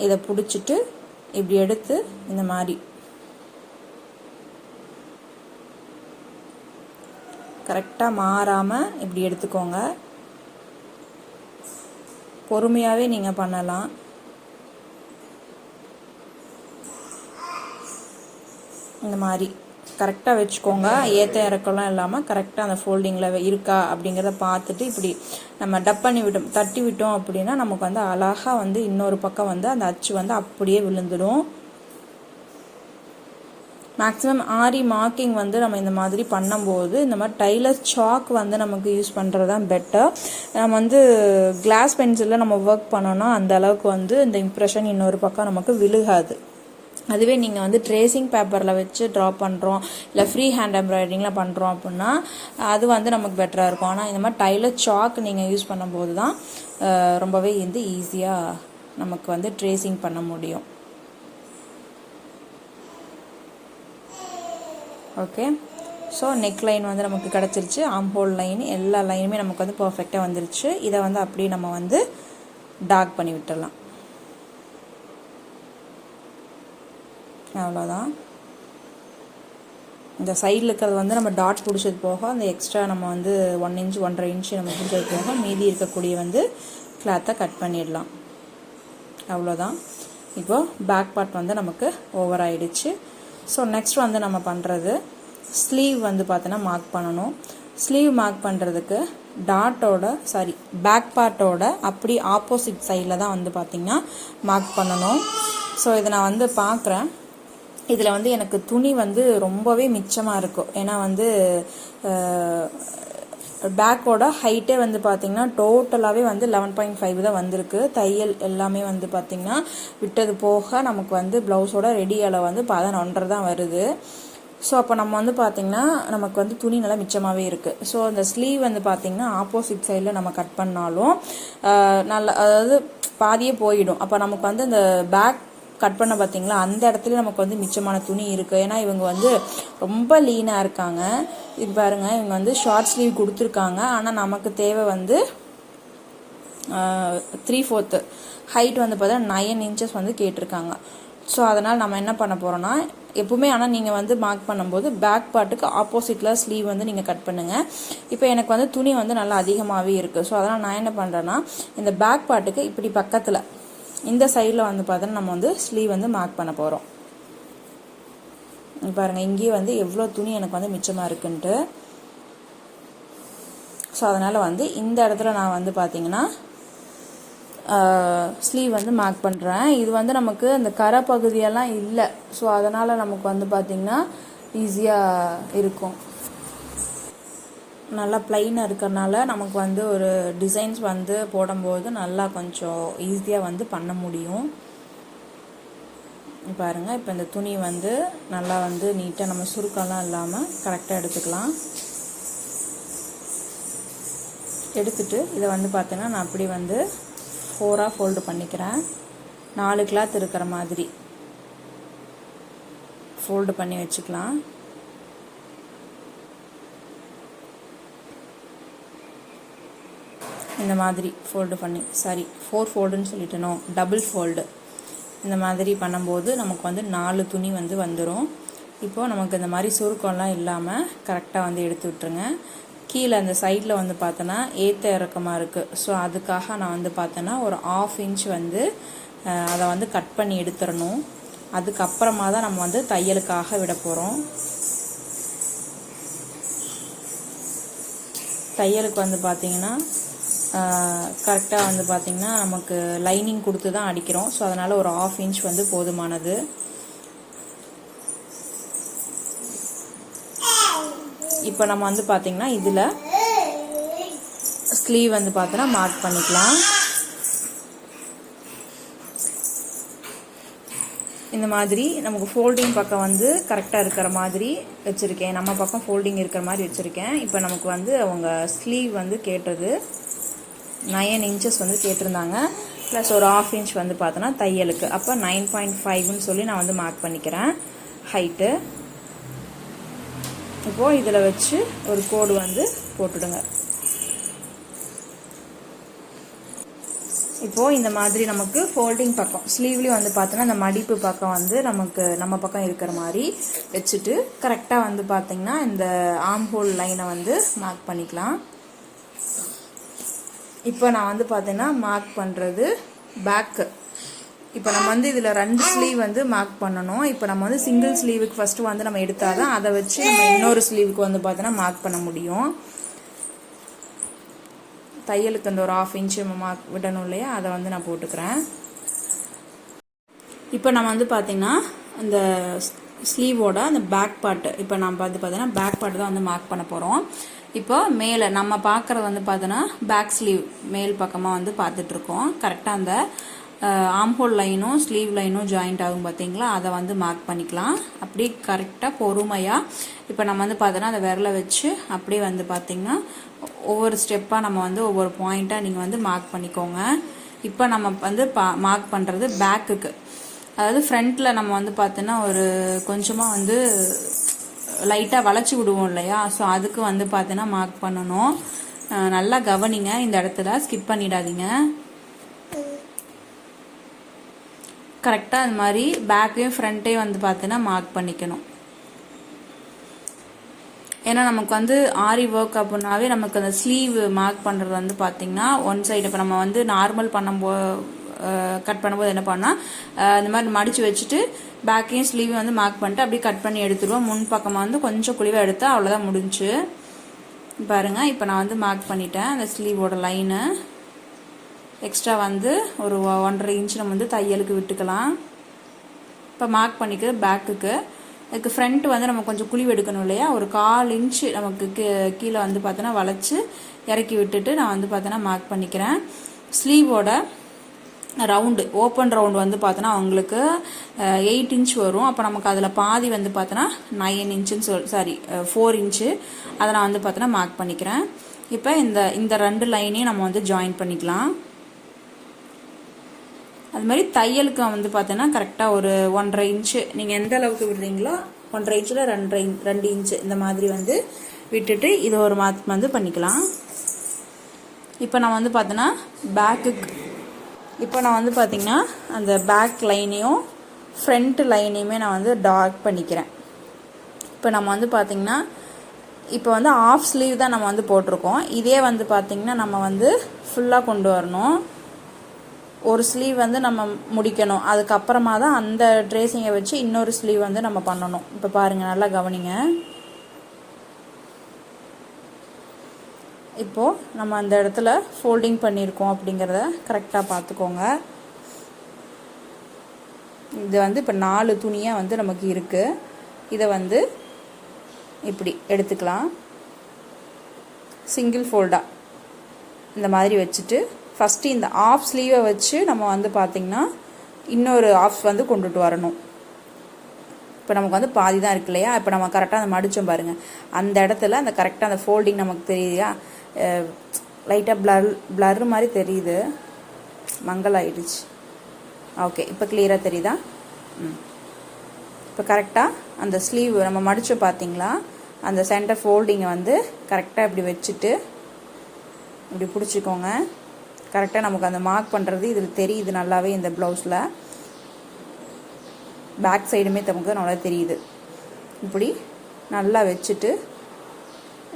இதை பிடிச்சிட்டு இப்படி எடுத்து இந்த மாதிரி கரெக்டாக மாறாமல் இப்படி எடுத்துக்கோங்க. பொறுமையாகவே நீங்கள் பண்ணலாம். இந்த மாதிரி கரெக்டாக வச்சுக்கோங்க. ஏற்ற இறக்கலாம் இல்லாமல் கரெக்டாக அந்த ஃபோல்டிங்கில் இருக்கா அப்படிங்கிறத பார்த்துட்டு இப்படி நம்ம டப் பண்ணி விட்டோம் தட்டி விட்டோம் அப்படின்னா நமக்கு வந்து அழகாக வந்து இன்னொரு பக்கம் வந்து அந்த அச்சு வந்து அப்படியே விழுந்துடும். மேக்ஸிமம் ஆரி மார்க்கிங் வந்து நம்ம இந்த மாதிரி பண்ணும்போது இந்த மாதிரி டைலர் சாக் வந்து நமக்கு யூஸ் பண்ணுறது தான் பெட்டர். நம்ம வந்து கிளாஸ் பென்சிலில் நம்ம ஒர்க் பண்ணோன்னா அந்த அளவுக்கு வந்து இந்த இம்ப்ரெஷன் இன்னொரு பக்கம் நமக்கு விழுகாது. அதுவே நீங்கள் வந்து ட்ரேசிங் பேப்பரில் வச்சு ட்ரா பண்ணுறோம் இல்லை ஃப்ரீ ஹேண்ட் எம்ப்ராய்டரிங்லாம் பண்ணுறோம் அப்படின்னா அது வந்து நமக்கு பெட்டராக இருக்கும். ஆனால் இந்த மாதிரி டைலர் சாக் நீங்கள் யூஸ் பண்ணும்போது தான் ரொம்பவே வந்து ஈஸியாக நமக்கு வந்து ட்ரேசிங் பண்ண முடியும். ஓகே, ஸோ நெக் லைன் வந்து நமக்கு கிடச்சிருச்சு. ஆம் ஹோல் லைன் எல்லா லைனுமே நமக்கு வந்து பர்ஃபெக்டாக வந்துருச்சு. இதை வந்து அப்படியே நம்ம வந்து டார்க் பண்ணி விட்டுடலாம். அவ்வளோதான். இந்த சைடில் இருக்கிறது வந்து நம்ம டாட் பிடிச்சது போக அந்த எக்ஸ்ட்ரா நம்ம வந்து 1 இன்ச் 1.5 இன்ச் நம்ம பிடிச்சது போக மீதி இருக்கக்கூடிய வந்து கிளாத்தை கட் பண்ணிடலாம். அவ்வளோதான். இப்போது பேக் பார்ட் வந்து நமக்கு ஓவர் ஆகிடுச்சு. ஸோ நெக்ஸ்ட் வந்து நம்ம பண்ணுறது ஸ்லீவ் வந்து பார்த்தோன்னா மார்க் பண்ணணும். ஸ்லீவ் மார்க் பண்ணுறதுக்கு பேக் பார்ட்டோட அப்படி ஆப்போசிட் சைடில் தான் வந்து பார்த்திங்கன்னா மார்க் பண்ணணும். ஸோ இதை நான் வந்து பார்க்குறேன். இதில் வந்து எனக்கு துணி வந்து ரொம்பவே மிச்சமாக இருக்கும். ஏன்னா வந்து பேக்கோட ஹைட்டே வந்து பார்த்திங்கன்னா டோட்டலாகவே வந்து 11.5 தான் வந்திருக்கு. தையல் எல்லாமே வந்து பார்த்திங்கன்னா விட்டது போக நமக்கு வந்து ப்ளவுஸோட ரெடி அளவு வந்து 11.5 தான் வருது. ஸோ அப்போ நம்ம வந்து பார்த்திங்கன்னா நமக்கு வந்து துணி நல்லா மிச்சமாகவே இருக்குது. ஸோ அந்த ஸ்லீவ் வந்து பார்த்திங்கன்னா ஆப்போசிட் சைடில் நம்ம கட் பண்ணாலும் நல்லா, அதாவது பாதியே போயிடும். அப்போ நமக்கு வந்து அந்த பேக் கட் பண்ண பார்த்திங்களா, அந்த இடத்துல நமக்கு வந்து மிச்சமான துணி இருக்குது. ஏன்னா இவங்க வந்து ரொம்ப லீனாக இருக்காங்க. இது பாருங்கள், இவங்க வந்து ஷார்ட் ஸ்லீவ் கொடுத்துருக்காங்க. ஆனால் நமக்கு தேவை வந்து 3/4 ஹைட் வந்து பார்த்தா 9 இன்ச்சஸ் வந்து கேட்டிருக்காங்க. ஸோ அதனால் நம்ம என்ன பண்ண போகிறோன்னா, எப்பவுமே ஆனால் நீங்கள் வந்து மார்க் பண்ணும்போது பேக் பார்ட்டுக்கு ஆப்போசிட்டில் ஸ்லீவ் வந்து நீங்கள் கட் பண்ணுங்கள். இப்போ எனக்கு வந்து துணி வந்து நல்லா அதிகமாகவே இருக்குது. ஸோ அதனால் நான் என்ன பண்ணுறேன்னா, இந்த பேக் பார்ட்டுக்கு இப்படி பக்கத்தில் இந்த சைடில் வந்து பார்த்தோன்னா நம்ம வந்து ஸ்லீவ் வந்து மார்க் பண்ண போகிறோம். பாருங்கள், இங்கேயே வந்து எவ்வளோ துணி எனக்கு வந்து மிச்சமாக இருக்குன்ட்டு. ஸோ அதனால் வந்து இந்த இடத்துல நான் வந்து பார்த்திங்கன்னா ஸ்லீவ் வந்து மார்க் பண்ணுறேன். இது வந்து நமக்கு அந்த கரை பகுதியெல்லாம் இல்லை. ஸோ அதனால் நமக்கு வந்து பார்த்திங்கன்னா ஈஸியாக இருக்கும். நல்லா ப்ளைனாக இருக்கிறனால நமக்கு வந்து ஒரு டிசைன்ஸ் வந்து போடும்போது நல்லா கொஞ்சம் ஈஸியாக வந்து பண்ண முடியும். பாருங்கள், இப்போ இந்த துணி வந்து நல்லா வந்து நீட்டாக நம்ம சுருக்கெல்லாம் இல்லாமல் கரெக்டாக எடுத்துக்கலாம். எடுத்துட்டு இதை வந்து பார்த்தீங்கன்னா நான் அப்படி வந்து 4ஆக ஃபோல்டு பண்ணிக்கிறேன். 4 கிளாத் இருக்கிற மாதிரி ஃபோல்டு பண்ணி வச்சுக்கலாம். இந்த மாதிரி ஃபோல்டு பண்ணி, 4 ஃபோல்டுன்னு சொல்லிட்டனோ, டபுள் ஃபோல்டு. இந்த மாதிரி பண்ணும்போது நமக்கு வந்து 4 துணி வந்து வந்துடும். இப்போது நமக்கு இந்த மாதிரி சுருக்கம்லாம் இல்லாமல் கரெக்டாக வந்து எடுத்து விட்டுருங்க. கீழே அந்த சைடில் வந்து பார்த்தோன்னா ஏற்ற இறக்கமாக இருக்குது. ஸோ அதுக்காக நான் வந்து பார்த்தோன்னா ஒரு 1/2 இன்ச் வந்து அதை வந்து கட் பண்ணி எடுத்துடணும். அதுக்கப்புறமா தான் நம்ம வந்து தையலுக்காக விட போகிறோம். தையலுக்கு வந்து பார்த்திங்கன்னா கரெக்டாக வந்து பார்த்திங்கன்னா நமக்கு லைனிங் கொடுத்து தான் அடிக்கிறோம். ஸோ அதனால் ஒரு 1/2 இன்ச் வந்து போதுமானது. இப்போ நம்ம வந்து பார்த்திங்கன்னா இதில் ஸ்லீவ் வந்து பார்த்தோன்னா மார்க் பண்ணிக்கலாம். இந்த மாதிரி நமக்கு ஃபோல்டிங் பக்கம் வந்து கரெக்டாக இருக்கிற மாதிரி வச்சுருக்கேன். நம்ம பக்கம் ஃபோல்டிங் இருக்கிற மாதிரி வச்சுருக்கேன். இப்போ நமக்கு வந்து அவங்க ஸ்லீவ் வந்து கேட்டது 9 இன்ச்சஸ் வந்து கேட்டிருந்தாங்க. ப்ளஸ் ஒரு 1/2 இன்ச் வந்து பார்த்தோன்னா தையலுக்கு. அப்போ 9.5ன்னு சொல்லி நான் வந்து மார்க் பண்ணிக்கிறேன் ஹைட்டு. இப்போது இதில் வச்சு ஒரு கோடு வந்து போட்டுடுங்க. இப்போது இந்த மாதிரி நமக்கு ஃபோல்டிங் பக்கம் ஸ்லீவ்லேயும் வந்து பார்த்தோன்னா இந்த மடிப்பு பக்கம் வந்து நமக்கு நம்ம பக்கம் இருக்கிற மாதிரி வச்சுட்டு கரெக்டாக வந்து பார்த்திங்கன்னா இந்த ஆர்ம் ஹோல் லைனை வந்து மார்க் பண்ணிக்கலாம். இப்போ நான் வந்து பார்த்தீங்கன்னா மார்க் பண்ணுறது பேக்கு. இப்போ நம்ம வந்து இதில் 2 ஸ்லீவ் வந்து மார்க் பண்ணணும். இப்போ நம்ம வந்து சிங்கிள் ஸ்லீவுக்கு ஃபஸ்ட்டு வந்து நம்ம எடுத்தால் தான் அதை வச்சு நம்ம இன்னொரு ஸ்லீவுக்கு வந்து பார்த்தோன்னா மார்க் பண்ண முடியும். தையலுக்கு அந்த ஒரு 1/2 இன்ச்சு மார்க் விடணும் இல்லையா, அதை வந்து நான் போட்டுக்கிறேன். இப்போ நம்ம வந்து பார்த்திங்கன்னா அந்த ஸ்லீவோட அந்த பேக் பார்ட்டு, இப்போ நம்ம வந்து பார்த்தீங்கன்னா பேக் பார்ட்டு தான் வந்து மார்க் பண்ண போகிறோம். இப்போ மேலே நம்ம பார்க்குறது வந்து பார்த்தோன்னா பேக் ஸ்லீவ் மேல் பக்கமாக வந்து பார்த்துட்ருக்கோம். கரெக்டாக அந்த ஆம்ஹோல் லைனும் ஸ்லீவ் லைனும் ஜாயிண்ட் ஆகும் பார்த்தீங்களா, அதை வந்து மார்க் பண்ணிக்கலாம். அப்படியே கரெக்டாக பொறுமையாக இப்போ நம்ம வந்து பார்த்தோன்னா அந்த விரலை வச்சு அப்படியே வந்து பார்த்திங்கன்னா ஒவ்வொரு ஸ்டெப்பாக நம்ம வந்து ஒவ்வொரு பாயிண்ட்டாக நீங்கள் வந்து மார்க் பண்ணிக்கோங்க. இப்போ நம்ம வந்து மார்க் பண்ணுறது பேக்குக்கு, அதாவது ஃப்ரண்ட்டில் நம்ம வந்து பார்த்தோன்னா ஒரு கொஞ்சமாக வந்து லைட்டாக வளைச்சி விடுவோம் இல்லையா, ஸோ அதுக்கு வந்து பார்த்தோன்னா மார்க் பண்ணணும். நல்லா கவனிங்க, இந்த இடத்துல ஸ்கிப் பண்ணிடாதீங்க. கரெக்டாக அது மாதிரி பேக்கையும் ஃப்ரண்ட்டையும் வந்து பார்த்தோன்னா மார்க் பண்ணிக்கணும். ஏன்னா நமக்கு வந்து ஆரி ஒர்க் அப்படின்னாவே நமக்கு அந்த ஸ்லீவ் மார்க் பண்ணுறது வந்து பார்த்திங்கன்னா ஒன் சைடு. இப்போ நம்ம வந்து நார்மல் கட் பண்ணும்போது என்ன பண்ணால் இந்த மாதிரி மடித்து வச்சுட்டு பேக்கையும் ஸ்லீவையும் வந்து மார்க் பண்ணிட்டு அப்படியே கட் பண்ணி எடுத்துருவோம். முன் பக்கமாக வந்து கொஞ்சம் குழிவாக எடுத்தால் அவ்வளோதான் முடிஞ்சு. பாருங்கள், இப்போ நான் வந்து மார்க் பண்ணிட்டேன். அந்த ஸ்லீவோட லைனை எக்ஸ்ட்ரா வந்து ஒரு 1.5 இன்ச் நம்ம வந்து தையலுக்கு விட்டுக்கலாம். இப்போ மார்க் பண்ணிக்கிறது பேக்குக்கு. அதுக்கு ஃப்ரண்ட் வந்து நம்ம கொஞ்சம் குழிவு எடுக்கணும் இல்லையா, ஒரு 1/4 இன்ச்சு நமக்கு கீழே வந்து பார்த்தோன்னா வளைச்சி இறக்கி விட்டுட்டு நான் வந்து பார்த்தோன்னா மார்க் பண்ணிக்கிறேன். ஸ்லீவோட ரவுண்டு ஓப்பன் ரவுண்டு வந்து பார்த்தோன்னா அவங்களுக்கு 8 இன்ச் வரும். அப்போ நமக்கு அதில் பாதி வந்து பார்த்தோன்னா 9 இன்ச்சுன்னு 4 இன்ச்சு அதை நான் வந்து பார்த்தோன்னா மார்க் பண்ணிக்கிறேன். இப்போ இந்த 2 லைனையும் நம்ம வந்து ஜாயின் பண்ணிக்கலாம். அது மாதிரி தையலுக்கு வந்து பார்த்தோன்னா கரெக்டாக ஒரு 1.5 இன்ச்சு நீங்கள் எந்த அளவுக்கு விடுறீங்களோ 1.5 இன்ச்சில் 2 இன்ச்சு இந்த மாதிரி வந்து விட்டுட்டு இதை ஒரு மார்க் வந்து பண்ணிக்கலாம். இப்போ நான் வந்து பார்த்தோன்னா இப்போ நான் வந்து பார்த்திங்கன்னா அந்த பேக் லைனையும் ஃப்ரண்ட் லைனையுமே நான் வந்து டார்க் பண்ணிக்கிறேன். இப்போ நம்ம வந்து பார்த்திங்கன்னா இப்போ வந்து ஆஃப் ஸ்லீவ் தான் நம்ம வந்து போட்டிருக்கோம். இதே வந்து பார்த்திங்கன்னா நம்ம வந்து ஃபுல்லாக கொண்டு வரணும். ஒரு ஸ்லீவ் வந்து நம்ம முடிக்கணும். அதுக்கப்புறமா தான் அந்த ட்ரேசிங்கை வச்சு இன்னொரு ஸ்லீவ் வந்து நம்ம பண்ணணும். இப்போ பாருங்கள், நல்லா கவனிங்க. இப்போது நம்ம அந்த இடத்துல ஃபோல்டிங் பண்ணியிருக்கோம் அப்படிங்கிறத கரெக்டாக பார்த்துக்கோங்க. இது வந்து இப்போ 4 துணியாக வந்து நமக்கு இருக்குது. இதை வந்து இப்படி எடுத்துக்கலாம். சிங்கிள் ஃபோல்டாக இந்த மாதிரி வச்சுட்டு ஃபஸ்ட்டு இந்த ஆஃப் ஸ்லீவை வச்சு நம்ம வந்து பார்த்திங்கன்னா இன்னொரு ஆஃப் வந்து கொண்டுட்டு வரணும். இப்போ நமக்கு வந்து பாதி தான் இருக்கு இல்லையா? இப்போ நம்ம கரெக்டாக அந்த மடித்தோம் பாருங்கள், அந்த இடத்துல அந்த கரெக்டாக அந்த ஃபோல்டிங் நமக்கு தெரியுதா? லைட்டாக பிளர் மாதிரி தெரியுது, மங்கல் ஆகிடுச்சு. ஓகே, இப்போ கிளியராக தெரியுதா? இப்போ கரெக்டாக அந்த ஸ்லீவ் நம்ம மடித்தோம் பார்த்தீங்களா? அந்த சென்டர் ஃபோல்டிங்கை வந்து கரெக்டாக இப்படி வச்சுட்டு இப்படி பிடிச்சிக்கோங்க. கரெக்டாக நமக்கு அந்த மார்க் பண்ணுறது இதில் தெரியுது நல்லாவே. இந்த ப்ளவுஸில் பேக் சைடுமே நமக்கு நல்லா தெரியுது. இப்படி நல்லா வச்சுட்டு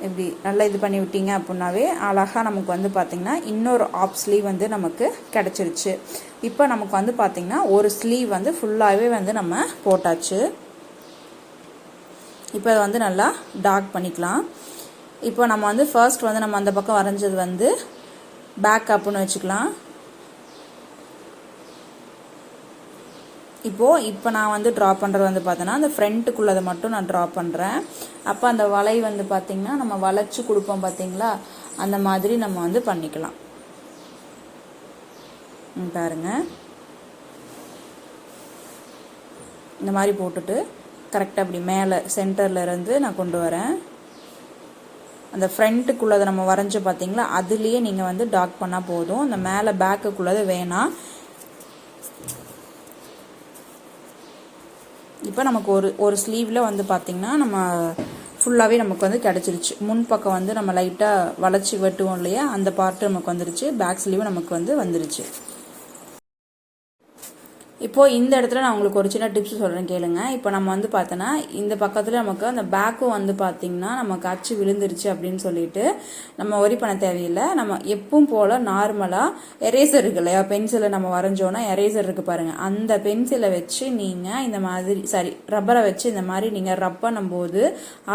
இப்படி நல்லா இது பண்ணி விட்டீங்க அப்படின்னாவே அழகாக நமக்கு வந்து பார்த்திங்கன்னா இன்னொரு ஆஃப் ஸ்லீவ் வந்து நமக்கு கிடச்சிருச்சு. இப்போ நமக்கு வந்து பார்த்திங்கன்னா ஒரு ஸ்லீவ் வந்து ஃபுல்லாகவே வந்து நம்ம போட்டாச்சு. இப்போ அதை வந்து நல்லா டார்க் பண்ணிக்கலாம். இப்போ நம்ம வந்து ஃபர்ஸ்ட் வந்து நம்ம அந்த பக்கம் வரைஞ்சது வந்து பேக் அப்புன்னு வச்சுக்கலாம். இப்போ நான் வந்து ட்ரா பண்ணுறது வந்து பார்த்தோன்னா அந்த ஃப்ரண்ட்டுக்குள்ளதை மட்டும் நான் ட்ரா பண்ணுறேன். அப்போ அந்த வலை வந்து பார்த்திங்கன்னா நம்ம வளைச்சி கொடுப்போம் பார்த்தீங்களா, அந்த மாதிரி நம்ம வந்து பண்ணிக்கலாம். பாருங்க, இந்த மாதிரி போட்டுட்டு கரெக்டாக அப்படி மேலே சென்டரில் இருந்து நான் கொண்டு வரேன். அந்த ஃப்ரண்ட்டுக்குள்ளதை நம்ம வரைஞ்ச பார்த்தீங்களா, அதுலேயே நீங்கள் வந்து டார்க் பண்ணால் போதும். அந்த மேலே பேக்குக்குள்ளதை வேணாம். இப்போ நமக்கு ஒரு ஸ்லீவில் வந்து பார்த்திங்கன்னா நம்ம ஃபுல்லாகவே நமக்கு வந்து கிடச்சிருச்சு. முன்பக்கம் வந்து நம்ம லைட்டாக வளைச்சி வெட்டுவோம் இல்லையா, அந்த பார்ட்டு நமக்கு வந்துருச்சு. பேக் ஸ்லீவும் நமக்கு வந்துருச்சு. இப்போது இந்த இடத்துல நான் உங்களுக்கு ஒரு சின்ன டிப்ஸ் சொல்கிறேன், கேளுங்க. இப்போ நம்ம வந்து பார்த்தோன்னா இந்த பக்கத்தில் நமக்கு அந்த பேக்கும் வந்து பார்த்திங்கன்னா நமக்கு அச்சு விழுந்துருச்சு அப்படின்னு சொல்லிட்டு நம்ம ஒரி பண்ண தேவையில்லை. நம்ம எப்பவும் போல் நார்மலாக எரேசர் இருக்கு இல்லையா, பென்சிலை நம்ம வரைஞ்சோன்னா எரேசர் இருக்குது பாருங்கள், அந்த பென்சிலை வச்சு நீங்கள் இந்த மாதிரி ரப்பரை வச்சு இந்த மாதிரி நீங்கள் ரப் பண்ணும்போது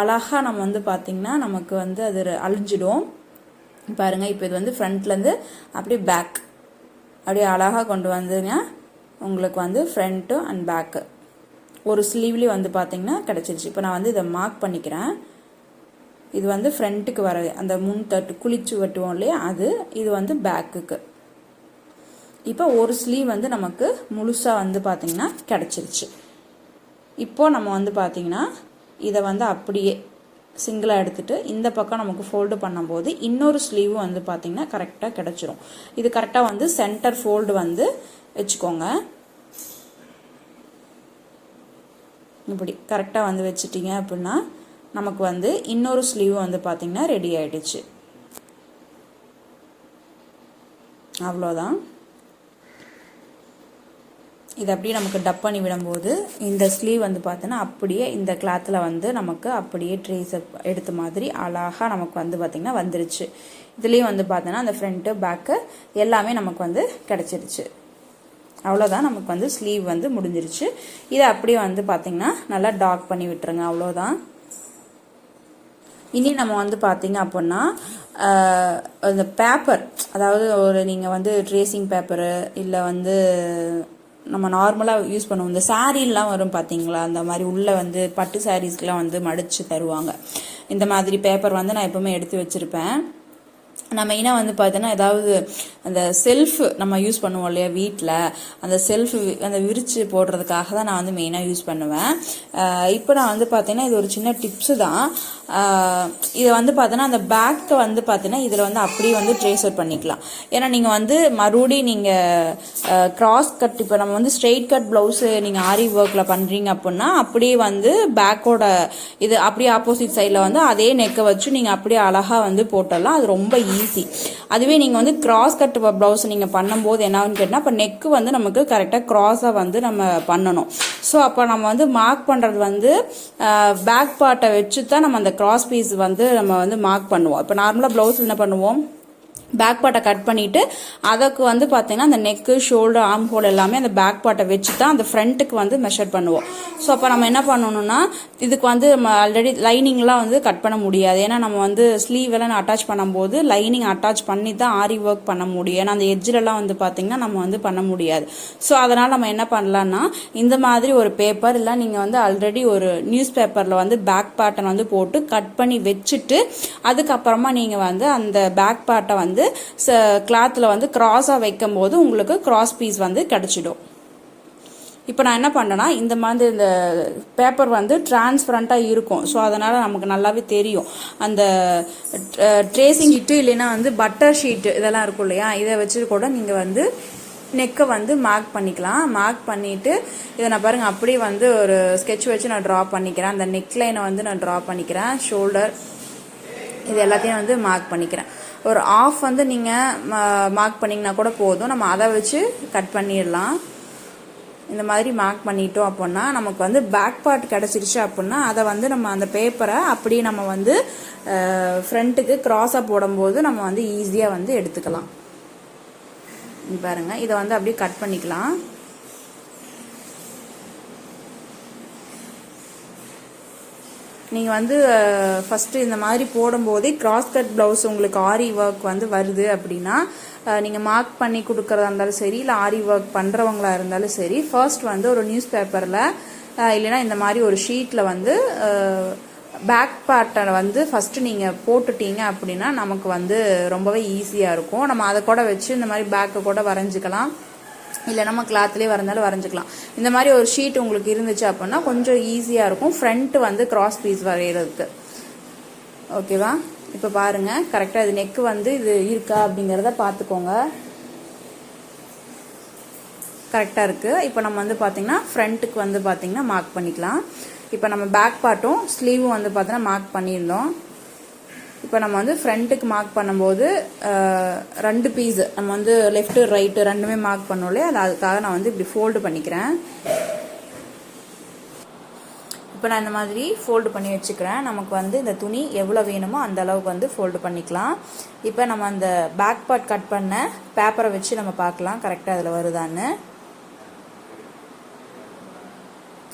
அழகாக நம்ம வந்து பார்த்திங்கன்னா நமக்கு வந்து அது அழிஞ்சிடும். பாருங்கள், இப்போ இது வந்து ஃப்ரண்ட்லேருந்து அப்படியே பேக் அப்படியே அழகாக கொண்டு வந்துங்க. உங்களுக்கு வந்து ஃப்ரண்ட்டு அண்ட் பேக்கு ஒரு ஸ்லீவ்லேயும் வந்து பார்த்திங்கன்னா கிடச்சிருச்சு. இப்போ நான் வந்து இதை மார்க் பண்ணிக்கிறேன். இது வந்து ஃப்ரண்ட்டுக்கு வர அந்த முன் தட்டு குளிச்சு வெட்டுவோம் இல்லையா, இது வந்து பேக்குக்கு. இப்போ ஒரு ஸ்லீவ் வந்து நமக்கு முழுசாக வந்து பார்த்திங்கன்னா கிடச்சிருச்சு. இப்போது நம்ம வந்து பார்த்திங்கன்னா இதை வந்து அப்படியே சிங்கிளாக எடுத்துகிட்டு இந்த பக்கம் நமக்கு ஃபோல்டு பண்ணும்போது இன்னொரு ஸ்லீவும் வந்து பார்த்திங்கன்னா கரெக்டாக கிடச்சிரும். இது கரெக்டாக வந்து சென்டர் ஃபோல்டு வந்து வச்சுக்கோங்க. இப்படி கரெக்டாக வந்து வச்சுட்டிங்க அப்படின்னா நமக்கு வந்து இன்னொரு ஸ்லீவ் வந்து பார்த்திங்கன்னா ரெடி ஆகிடுச்சு. அவ்வளோதான். இது அப்படியே நமக்கு டப் பண்ணி விடும்போது இந்த ஸ்லீவ் வந்து பார்த்தோன்னா அப்படியே இந்த கிளாத்தில் வந்து நமக்கு அப்படியே ட்ரேஸ் எடுத்த மாதிரி அழகாக நமக்கு வந்து பார்த்திங்கன்னா வந்துருச்சு. இதுலேயும் வந்து பார்த்தோன்னா அந்த ஃப்ரண்ட்டு பேக்கு எல்லாமே நமக்கு வந்து கிடச்சிருச்சு. அவ்வளோதான், நமக்கு வந்து ஸ்லீவ் வந்து முடிஞ்சிருச்சு. இதை அப்படியே வந்து பார்த்திங்கன்னா நல்லா டார்க் பண்ணி விட்டுருங்க. அவ்வளோதான். இனி நம்ம வந்து பார்த்திங்க அப்படின்னா அந்த பேப்பர், அதாவது நீங்கள் வந்து ட்ரேசிங் பேப்பரு இல்லை வந்து நம்ம நார்மலாக யூஸ் பண்ணுவோம் இந்த சாரீலாம் வரும் பார்த்தீங்களா, அந்த மாதிரி உள்ளே வந்து பட்டு சாரீஸ்க்கெலாம் வந்து மடித்து தருவாங்க. இந்த மாதிரி பேப்பர் வந்து நான் எப்போவுமே எடுத்து வச்சுருப்பேன். நான் மெயினாக வந்து பார்த்தீங்கன்னா ஏதாவது அந்த செல்ஃப் நம்ம யூஸ் பண்ணுவோம் இல்லையா வீட்டில், அந்த செல்ஃப் அந்த விரித்து போடுறதுக்காக தான் நான் வந்து மெயினாக யூஸ் பண்ணுவேன். இப்போ நான் வந்து பார்த்தீங்கன்னா இது ஒரு சின்ன டிப்ஸு தான். இதை வந்து பார்த்தீங்கன்னா அந்த பேக்கை வந்து பார்த்தீங்கன்னா இதில் வந்து அப்படியே வந்து ட்ரேஸ் அவுட் பண்ணிக்கலாம். ஏன்னா நீங்கள் வந்து மறுபடியும் நீங்கள் கிராஸ் கட், இப்போ நம்ம வந்து ஸ்ட்ரெயிட் கட் ப்ளவுஸு நீங்கள் ஆரி ஒர்க்கில் பண்ணுறீங்க அப்படின்னா அப்படியே வந்து பேக்கோட இது அப்படியே ஆப்போசிட் சைடில் வந்து அதே நெக்கை வச்சு நீங்கள் அப்படியே அழகாக வந்து போட்டுடலாம். அது ரொம்ப ஈஸி. அதுவே நீங்கள் வந்து கிராஸ் கட் ப்ளவுஸ் நீங்கள் பண்ணும்போது என்னான்னு கேட்டால் இப்போ நெக்கு வந்து நமக்கு கரெக்டாக கிராஸாக வந்து நம்ம பண்ணணும். ஸோ அப்போ நம்ம வந்து மார்க் பண்ணுறது வந்து பேக் பார்ட்டை வச்சு தான் நம்ம அந்த கிராஸ் பீஸ் வந்து நம்ம வந்து மார்க் பண்ணுவோம். இப்போ நார்மலாக ப்ளவுஸ் என்ன பண்ணுவோம், பேக் பார்ட்டை கட் பண்ணிவிட்டு அதுக்கு வந்து பார்த்தீங்கன்னா அந்த நெக்கு, ஷோல்டர், ஆர்ம் ஹோல் எல்லாமே அந்த பேக் பார்ட்டை வச்சு தான் அந்த ஃப்ரண்ட்டுக்கு வந்து மெஷர் பண்ணுவோம். ஸோ அப்போ நம்ம என்ன பண்ணணும்னா இதுக்கு வந்து நம்ம ஆல்ரெடி லைனிங்லாம் வந்து கட் பண்ண முடியாது. ஏன்னா நம்ம வந்து ஸ்லீவ் எல்லாம் அட்டாச் பண்ணும்போது லைனிங் அட்டாச் பண்ணி தான் ஆரி ஒர்க் பண்ண முடியும். ஏன்னா அந்த எட்ஜிலலாம் வந்து பார்த்தீங்கன்னா நம்ம வந்து பண்ண முடியாது. ஸோ அதனால் நம்ம என்ன பண்ணலான்னா இந்த மாதிரி ஒரு பேப்பர் இல்லை நீங்கள் வந்து ஆல்ரெடி ஒரு நியூஸ் பேப்பரில் வந்து பேக் பார்ட்டை வந்து போட்டு கட் பண்ணி வச்சுட்டு அதுக்கப்புறமா நீங்கள் வந்து அந்த பேக் பார்ட்டை வந்து கிளாத்தில் வந்து கிராஸாக வைக்கும் போது உங்களுக்கு கிராஸ் பீஸ் வந்து கிடைச்சிடும். இப்போ நான் என்ன பண்ணேன்னா இந்த மாதிரி இந்த பேப்பர் வந்து டிரான்ஸ்பரண்ட்டாக இருக்கும். ஸோ அதனால் நமக்கு நல்லாவே தெரியும். அந்த ட்ரேசிங் ஷீட்டு இல்லைன்னா வந்து பட்டர் ஷீட்டு இதெல்லாம் இருக்கும் இல்லையா, இதை வச்சு கூட நீங்கள் வந்து நெக்கை வந்து மார்க் பண்ணிக்கலாம். மார்க் பண்ணிவிட்டு இதை நான் பாருங்கள் அப்படியே வந்து ஒரு ஸ்கெட்ச் வச்சு நான் ட்ரா பண்ணிக்கிறேன். அந்த நெக் லைனை வந்து நான் ட்ரா பண்ணிக்கிறேன். ஷோல்டர் இது எல்லாத்தையும் வந்து மார்க் பண்ணிக்கிறேன். ஒரு ஆஃப் வந்து நீங்கள் மார்க் பண்ணிங்கன்னா கூட போதும். நம்ம அதை வச்சு கட் பண்ணிடலாம். இந்த மாதிரி மார்க் பண்ணிட்டோம் அப்படின்னா நமக்கு வந்து பேக் பார்ட் கிடச்சிருச்சு அப்படின்னா அதை வந்து நம்ம அந்த பேப்பரை அப்படியே நம்ம வந்து ஃப்ரண்ட்டுக்கு கிராஸாக போடும்போது நம்ம வந்து ஈஸியாக வந்து எடுத்துக்கலாம். பாருங்கள், இதை வந்து அப்படியே கட் பண்ணிக்கலாம். நீங்கள் வந்து ஃபஸ்ட்டு இந்த மாதிரி போடும்போதே கிராஸ் கட் ப்ளவுஸ் உங்களுக்கு ஆரி ஒர்க் வந்து வருது அப்படின்னா நீங்கள் மார்க் பண்ணி கொடுக்குறதா இருந்தாலும் சரி, இல்லை ஆரி ஒர்க் பண்ணுறவங்களா இருந்தாலும் சரி, ஃபர்ஸ்ட் வந்து ஒரு நியூஸ் பேப்பரில் இல்லைன்னா இந்த மாதிரி ஒரு ஷீட்டில் வந்து பேக் பார்ட்டை வந்து ஃபஸ்ட்டு நீங்கள் போட்டுட்டீங்க அப்படின்னா நமக்கு வந்து ரொம்பவே ஈஸியாக இருக்கும். நம்ம அதை கூட வச்சு இந்த மாதிரி பேக்கை கூட வரைஞ்சிக்கலாம், இல்லை நம்ம கிளாத்லேயே வரைஞ்சாலும் வரைஞ்சிக்கலாம். இந்த மாதிரி ஒரு ஷீட் உங்களுக்கு இருந்துச்சு அப்படின்னா கொஞ்சம் ஈஸியாக இருக்கும் ஃப்ரண்ட்டு வந்து கிராஸ் பீஸ் வரைகிறதுக்கு. ஓகேவா? இப்போ பாருங்கள், கரெக்டாக இது நெக்கு வந்து இது இருக்கா அப்படிங்கிறத பார்த்துக்கோங்க. கரெக்டாக இருக்குது. இப்போ நம்ம வந்து பார்த்திங்கன்னா ஃப்ரண்ட்டுக்கு வந்து பார்த்திங்கன்னா மார்க் பண்ணிக்கலாம். இப்போ நம்ம பேக் பார்ட்டும் ஸ்லீவும் வந்து பார்த்தீங்கன்னா மார்க் பண்ணியிருந்தோம். இப்போ நம்ம வந்து ஃப்ரண்ட்டுக்கு மார்க் பண்ணும்போது 2 பீஸ் நம்ம வந்து லெஃப்ட்டு ரைட்டு ரெண்டுமே மார்க் பண்ணோம்லே, அதுக்காக நான் வந்து இப்படி ஃபோல்டு பண்ணிக்கிறேன். இப்போ நான் இந்த மாதிரி ஃபோல்டு பண்ணி வச்சுக்கிறேன். நமக்கு வந்து இந்த துணி எவ்வளோ வேணுமோ அந்த அளவுக்கு வந்து ஃபோல்டு பண்ணிக்கலாம். இப்போ நம்ம அந்த பேக் பார்ட் கட் பண்ண பேப்பரை வச்சு நம்ம பார்க்கலாம் கரெக்டாக அதில் வருதான்னு.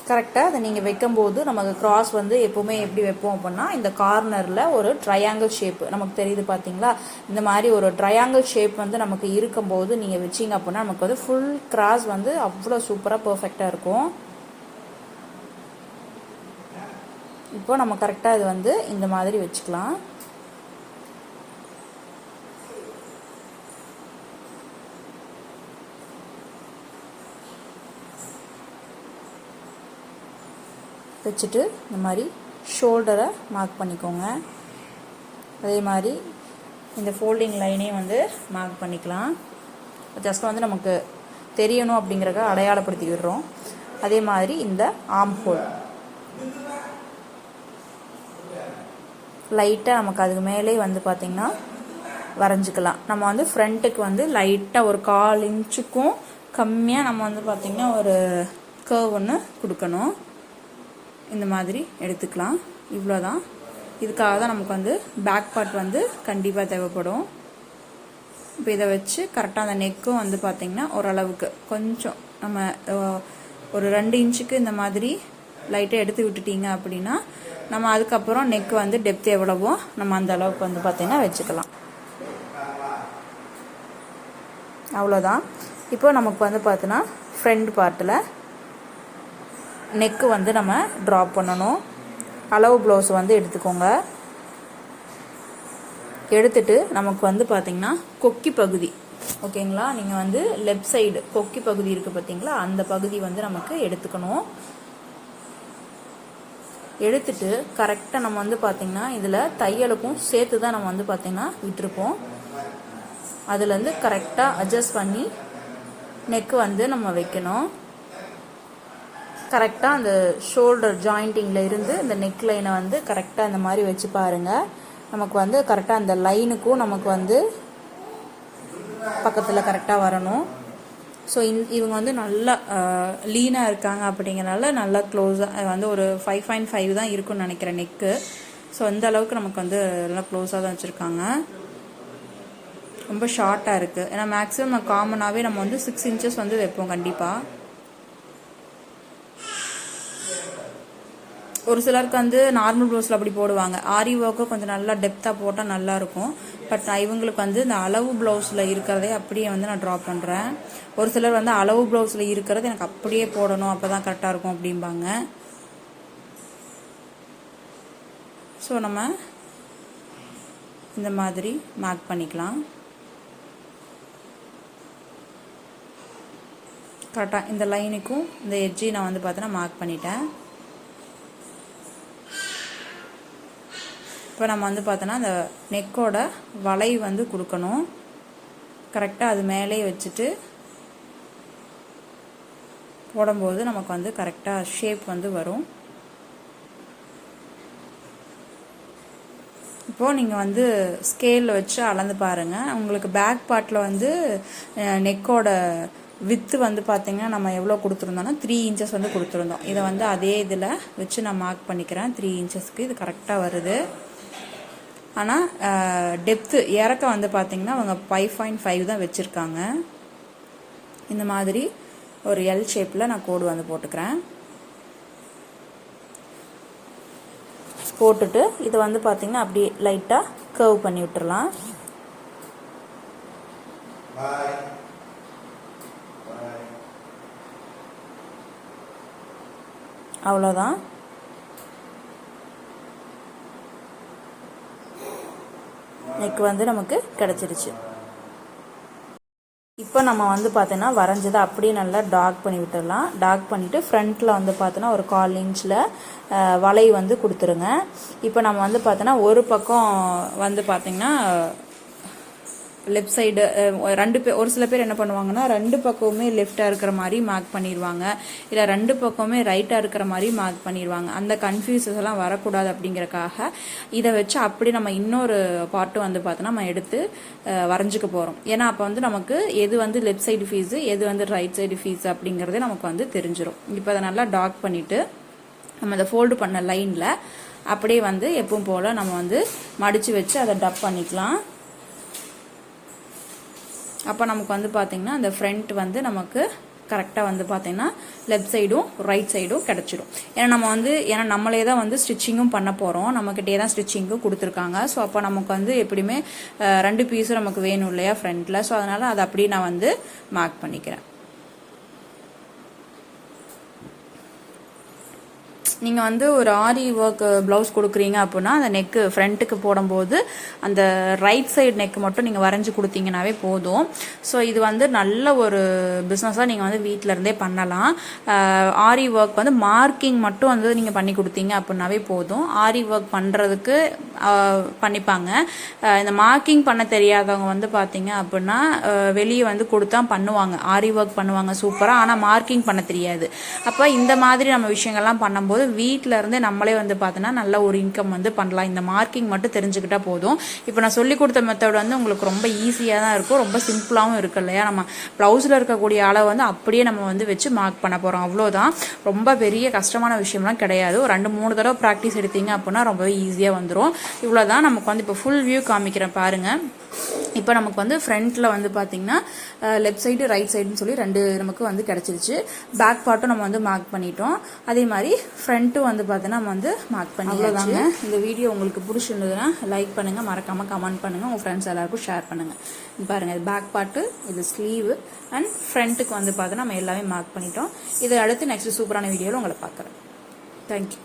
கரெக்டாக அதை நீங்கள் வைக்கும்போது நமக்கு கிராஸ் வந்து எப்போவுமே எப்படி வைப்போம் அப்படின்னா இந்த கார்னரில் ஒரு ட்ரையாங்கிள் ஷேப் நமக்கு தெரியுது பார்த்தீங்களா. இந்த மாதிரி ஒரு ட்ரையாங்கிள் ஷேப் வந்து நமக்கு இருக்கும்போது நீங்கள் வச்சிங்க அப்படின்னா நமக்கு வந்து ஃபுல் கிராஸ் வந்து அவ்வளோ சூப்பராக பர்ஃபெக்டாக இருக்கும். இப்போ நம்ம கரெக்டாக இது வந்து இந்த மாதிரி வச்சுக்கலாம். வச்சுட்டு இந்த மாதிரி ஷோல்டரை மார்க் பண்ணிக்கோங்க. அதே மாதிரி இந்த ஃபோல்டிங் லைனையும் வந்து மார்க் பண்ணிக்கலாம். ஜஸ்ட் வந்து நமக்கு தெரியணும் அப்படிங்கிறத அடையாளப்படுத்தி விடுறோம். அதே மாதிரி இந்த ஆர்ம் ஹோல் லைட்டாக நமக்கு அதுக்கு மேலே வந்து பார்த்திங்கன்னா வரைஞ்சிக்கலாம். நம்ம வந்து ஃப்ரண்ட்டுக்கு வந்து லைட்டாக ஒரு 1/4 இன்ச்சுக்கும் கம்மியாக நம்ம வந்து பார்த்திங்கன்னா ஒரு கர்வ் ஒன்று கொடுக்கணும். இந்த மாதிரி எடுத்துக்கலாம். இவ்வளோதான். இதுக்காக தான் நமக்கு வந்து பேக் பார்ட் வந்து கண்டிப்பாக தேவைப்படும். இப்போ இதை வச்சு கரெக்டாக அந்த நெக்கும் வந்து பார்த்திங்கன்னா ஓரளவுக்கு கொஞ்சம் நம்ம ஒரு 2 இன்ச்சுக்கு இந்த மாதிரி லைட்டாக எடுத்து விட்டுட்டீங்க அப்படின்னா நம்ம அதுக்கப்புறம் நெக் வந்து டெப்த் எவ்வளவோ நம்ம அந்த அளவுக்கு வந்து பார்த்திங்கன்னா வச்சுக்கலாம். அவ்வளோதான். இப்போ நமக்கு வந்து பார்த்தோன்னா ஃப்ரண்ட் பார்ட்டில் நெக்கு வந்து நம்ம ட்ராப் பண்ணணும். அளவு ப்ளவுஸ் வந்து எடுத்துக்கோங்க. எடுத்துட்டு நமக்கு வந்து பார்த்திங்கன்னா கொக்கி பகுதி, ஓகேங்களா, நீங்கள் வந்து லெஃப்ட் சைடு கொக்கி பகுதி இருக்குது பார்த்தீங்களா, அந்த பகுதி வந்து நமக்கு எடுத்துக்கணும். எடுத்துட்டு கரெக்டாக நம்ம வந்து பார்த்திங்கன்னா இதில் தையலுக்கும் சேர்த்து தான் நம்ம வந்து பார்த்திங்கன்னா விட்டுருப்போம். அதுலேருந்து கரெக்டாக அட்ஜஸ்ட் பண்ணி நெக்கு வந்து நம்ம வைக்கணும். கரெக்டாக அந்த ஷோல்டர் ஜாயிண்டிங்கில் இருந்து இந்த நெக் லைனை வந்து கரெக்டாக இந்த மாதிரி வச்சு பாருங்கள். நமக்கு வந்து கரெக்டாக அந்த லைனுக்கும் நமக்கு வந்து பக்கத்தில் கரெக்டாக வரணும். ஸோ இவங்க வந்து நல்லா லீனாக இருக்காங்க அப்படிங்கிறனால நல்லா க்ளோஸாக வந்து ஒரு 5.5 தான் இருக்குன்னு நினைக்கிறேன் நெக்கு. ஸோ அந்த அளவுக்கு நமக்கு வந்து நல்லா க்ளோஸாக தான் வச்சுருக்காங்க. ரொம்ப ஷார்ட்டாக இருக்குது. ஏன்னா மேக்ஸிமம் காமனாகவே நம்ம வந்து 6 இன்ச்சஸ் வந்து வைப்போம் கண்டிப்பாக. ஒரு சிலருக்கு வந்து நார்மல் ப்ளவுஸில் அப்படி போடுவாங்க. ஆரி ஒர்க்கு கொஞ்சம் நல்லா டெப்த்தாக போட்டால் நல்லாயிருக்கும். பட் இவங்களுக்கு வந்து இந்த அளவு ப்ளவுஸில் இருக்கிறதே அப்படியே வந்து நான் ட்ரா பண்ணுறேன். ஒரு சிலர் வந்து அளவு ப்ளவுஸில் இருக்கிறது எனக்கு அப்படியே போடணும், அப்போ தான் கரெக்டாக இருக்கும் அப்படிம்பாங்க. ஸோ நம்ம இந்த மாதிரி மார்க் பண்ணிக்கலாம். கரெக்டாக இந்த லைனுக்கும் இந்த எட்ஜி நான் வந்து பார்த்தோன்னா மார்க் பண்ணிட்டேன். இப்போ நம்ம வந்து பார்த்தோன்னா அந்த நெக்கோட வளை வந்து கொடுக்கணும். கரெக்டாக அது மேலே வச்சுட்டு போடும்போது நமக்கு வந்து கரெக்டாக ஷேப் வந்து வரும். இப்போது நீங்கள் வந்து ஸ்கேலில் வச்சு அளந்து பாருங்கள். உங்களுக்கு பேக் பார்ட்டில் வந்து நெக்கோட வித்து வந்து பார்த்திங்கன்னா நம்ம எவ்வளோ கொடுத்துருந்தோம்னா 3 இன்ச்சஸ் வந்து கொடுத்துருந்தோம். இதை வந்து அதே இதில் வச்சு நான் மார்க் பண்ணிக்கிறேன். 3 இன்ச்சஸ்க்கு இது கரெக்டாக வருது. ஆனால் டெப்த்து இறக்க வந்து பார்த்திங்கன்னா அவங்க 5.5 தான் வச்சுருக்காங்க. இந்த மாதிரி ஒரு எல் ஷேப்பில் நான் கோடு வந்து போட்டுக்கிறேன். போட்டுட்டு இதை வந்து பார்த்திங்கன்னா அப்படியே லைட்டாக கர்வ் பண்ணி விட்டுறலாம். அவ்வளோதான். நெக் வந்து நமக்கு கிடச்சிருச்சு. இப்போ நம்ம வந்து பார்த்தோன்னா வரைஞ்சதை அப்படியே நல்லா டார்க் பண்ணி விட்டுடலாம். டார்க் பண்ணிவிட்டு ஃப்ரண்ட்டில் வந்து பார்த்தோன்னா ஒரு 1/4 இன்ச்சில் வளை வந்து கொடுத்துருங்க. இப்போ நம்ம வந்து பார்த்தோன்னா ஒரு பக்கம் வந்து பார்த்திங்கன்னா லெஃப்ட் சைடு ஒரு சில பேர் என்ன பண்ணுவாங்கன்னா 2 பக்கமுமே லெஃப்டாக இருக்கிற மாதிரி மார்க் பண்ணிடுவாங்க, இல்லை 2 பக்கமுமே ரைட்டாக இருக்கிற மாதிரி மார்க் பண்ணிடுவாங்க. அந்த கன்ஃபியூசஸ் எல்லாம் வரக்கூடாது அப்படிங்கிறக்காக இதை வச்சு அப்படி நம்ம இன்னொரு பார்ட்டு வந்து பார்த்தோன்னா நம்ம எடுத்து வரைஞ்சிக்க போகிறோம். ஏன்னா அப்போ வந்து நமக்கு எது வந்து லெஃப்ட் சைடு ஃபீஸு எது வந்து ரைட் சைடு ஃபீஸு அப்படிங்கிறதே நமக்கு வந்து தெரிஞ்சிடும். இப்போ அதை நல்லா டார்க் பண்ணிவிட்டு நம்ம அதை ஃபோல்டு பண்ண லைனில் அப்படியே வந்து எப்பவும் போல் நம்ம வந்து மடித்து வச்சு அதை டப் பண்ணிக்கலாம். அப்போ நமக்கு வந்து பார்த்திங்கன்னா அந்த ஃப்ரண்ட் வந்து நமக்கு கரெக்டாக வந்து பார்த்திங்கன்னா லெஃப்ட் சைடும் ரைட் சைடும் கிடச்சிடும். ஏன்னா நம்மளே தான் வந்து ஸ்டிச்சிங்கும் பண்ண போகிறோம், நம்மக்கிட்டே தான் ஸ்டிச்சிங்கும் கொடுத்துருக்காங்க. ஸோ அப்போ நமக்கு வந்து எப்படியுமே 2 பீஸும் நமக்கு வேணும் இல்லையா ஃப்ரண்ட்டில். ஸோ அதனால் அதை அப்படியே நான் வந்து மார்க் பண்ணிக்கிறேன். நீங்கள் வந்து ஒரு ஆரி ஒர்க் ப்ளவுஸ் கொடுக்குறீங்க அப்படின்னா அந்த நெக்கு ஃப்ரண்ட்டுக்கு போடும்போது அந்த ரைட் சைடு நெக்கு மட்டும் நீங்கள் வரைஞ்சி கொடுத்தீங்கன்னாவே போதும். ஸோ இது வந்து நல்ல ஒரு பிஸ்னஸாக நீங்கள் வந்து வீட்டில் இருந்தே பண்ணலாம். ஆரி ஒர்க் வந்து மார்க்கிங் மட்டும் வந்து நீங்கள் பண்ணி கொடுத்தீங்க அப்படின்னாவே போதும். ஆரி ஒர்க் பண்ணுறதுக்கு பண்ணிப்பாங்க. இந்த மார்க்கிங் பண்ண தெரியாதவங்க வந்து பார்த்தீங்க அப்படின்னா வெளியே வந்து கொடுத்தா பண்ணுவாங்க, ஆரி ஒர்க் பண்ணுவாங்க சூப்பராக, ஆனால் மார்க்கிங் பண்ண தெரியாது. அப்போ இந்த மாதிரி நம்ம விஷயங்கள்லாம் பண்ணும்போது வீட்டில் இருந்தே நம்மளே வந்து பார்த்தோன்னா நல்ல ஒரு இன்கம் வந்து பண்ணலாம். இந்த மார்க்கிங் மட்டும் தெரிஞ்சுக்கிட்டா போதும். இப்போ நான் சொல்லி கொடுத்த மெத்தட் வந்து உங்களுக்கு ரொம்ப ஈஸியாக தான் இருக்கும், ரொம்ப சிம்பிளாகவும் இருக்கு இல்லையா. நம்ம ப்ளவுஸில் இருக்கக்கூடிய அளவு வந்து அப்படியே நம்ம வந்து வச்சு மார்க் பண்ண போகிறோம், அவ்வளோதான். ரொம்ப பெரிய கஷ்டமான விஷயம்லாம் கிடையாது. ஒரு 2-3 தடவை ப்ராக்டிஸ் எடுத்தீங்க அப்படின்னா ரொம்பவே ஈஸியாக வந்துடும். இவ்வளோதான். நமக்கு வந்து இப்போ ஃபுல் வியூ காமிக்கிறேன் பாருங்கள். இப்போ நமக்கு வந்து ஃப்ரண்ட்டில் வந்து பார்த்திங்கன்னா லெஃப்ட் சைடு ரைட் சைடுன்னு சொல்லி 2 நமக்கு வந்து கிடச்சிருச்சு. பேக் பார்ட்டும் நம்ம வந்து மார்க் பண்ணிட்டோம். அதே மாதிரி ஃப்ரண்ட்டும் வந்து பார்த்தோன்னா நம்ம வந்து மார்க் பண்ணி. அவ்வளோதாங்க. இந்த வீடியோ உங்களுக்கு பிடிச்சிருந்ததுன்னா லைக் பண்ணுங்கள், மறக்காமல் கமெண்ட் பண்ணுங்கள், உங்கள் ஃப்ரெண்ட்ஸ் எல்லாருக்கும் ஷேர் பண்ணுங்கள். பாருங்கள், இது பேக் பார்ட்டு, இது ஸ்லீவு அண்ட் ஃப்ரண்ட்டுக்கு வந்து பார்த்தோன்னா நம்ம எல்லாமே மார்க் பண்ணிட்டோம். இதை அடுத்து நெக்ஸ்ட் சூப்பரான வீடியோவில் உங்களை பார்க்குறேன். தேங்க்யூ.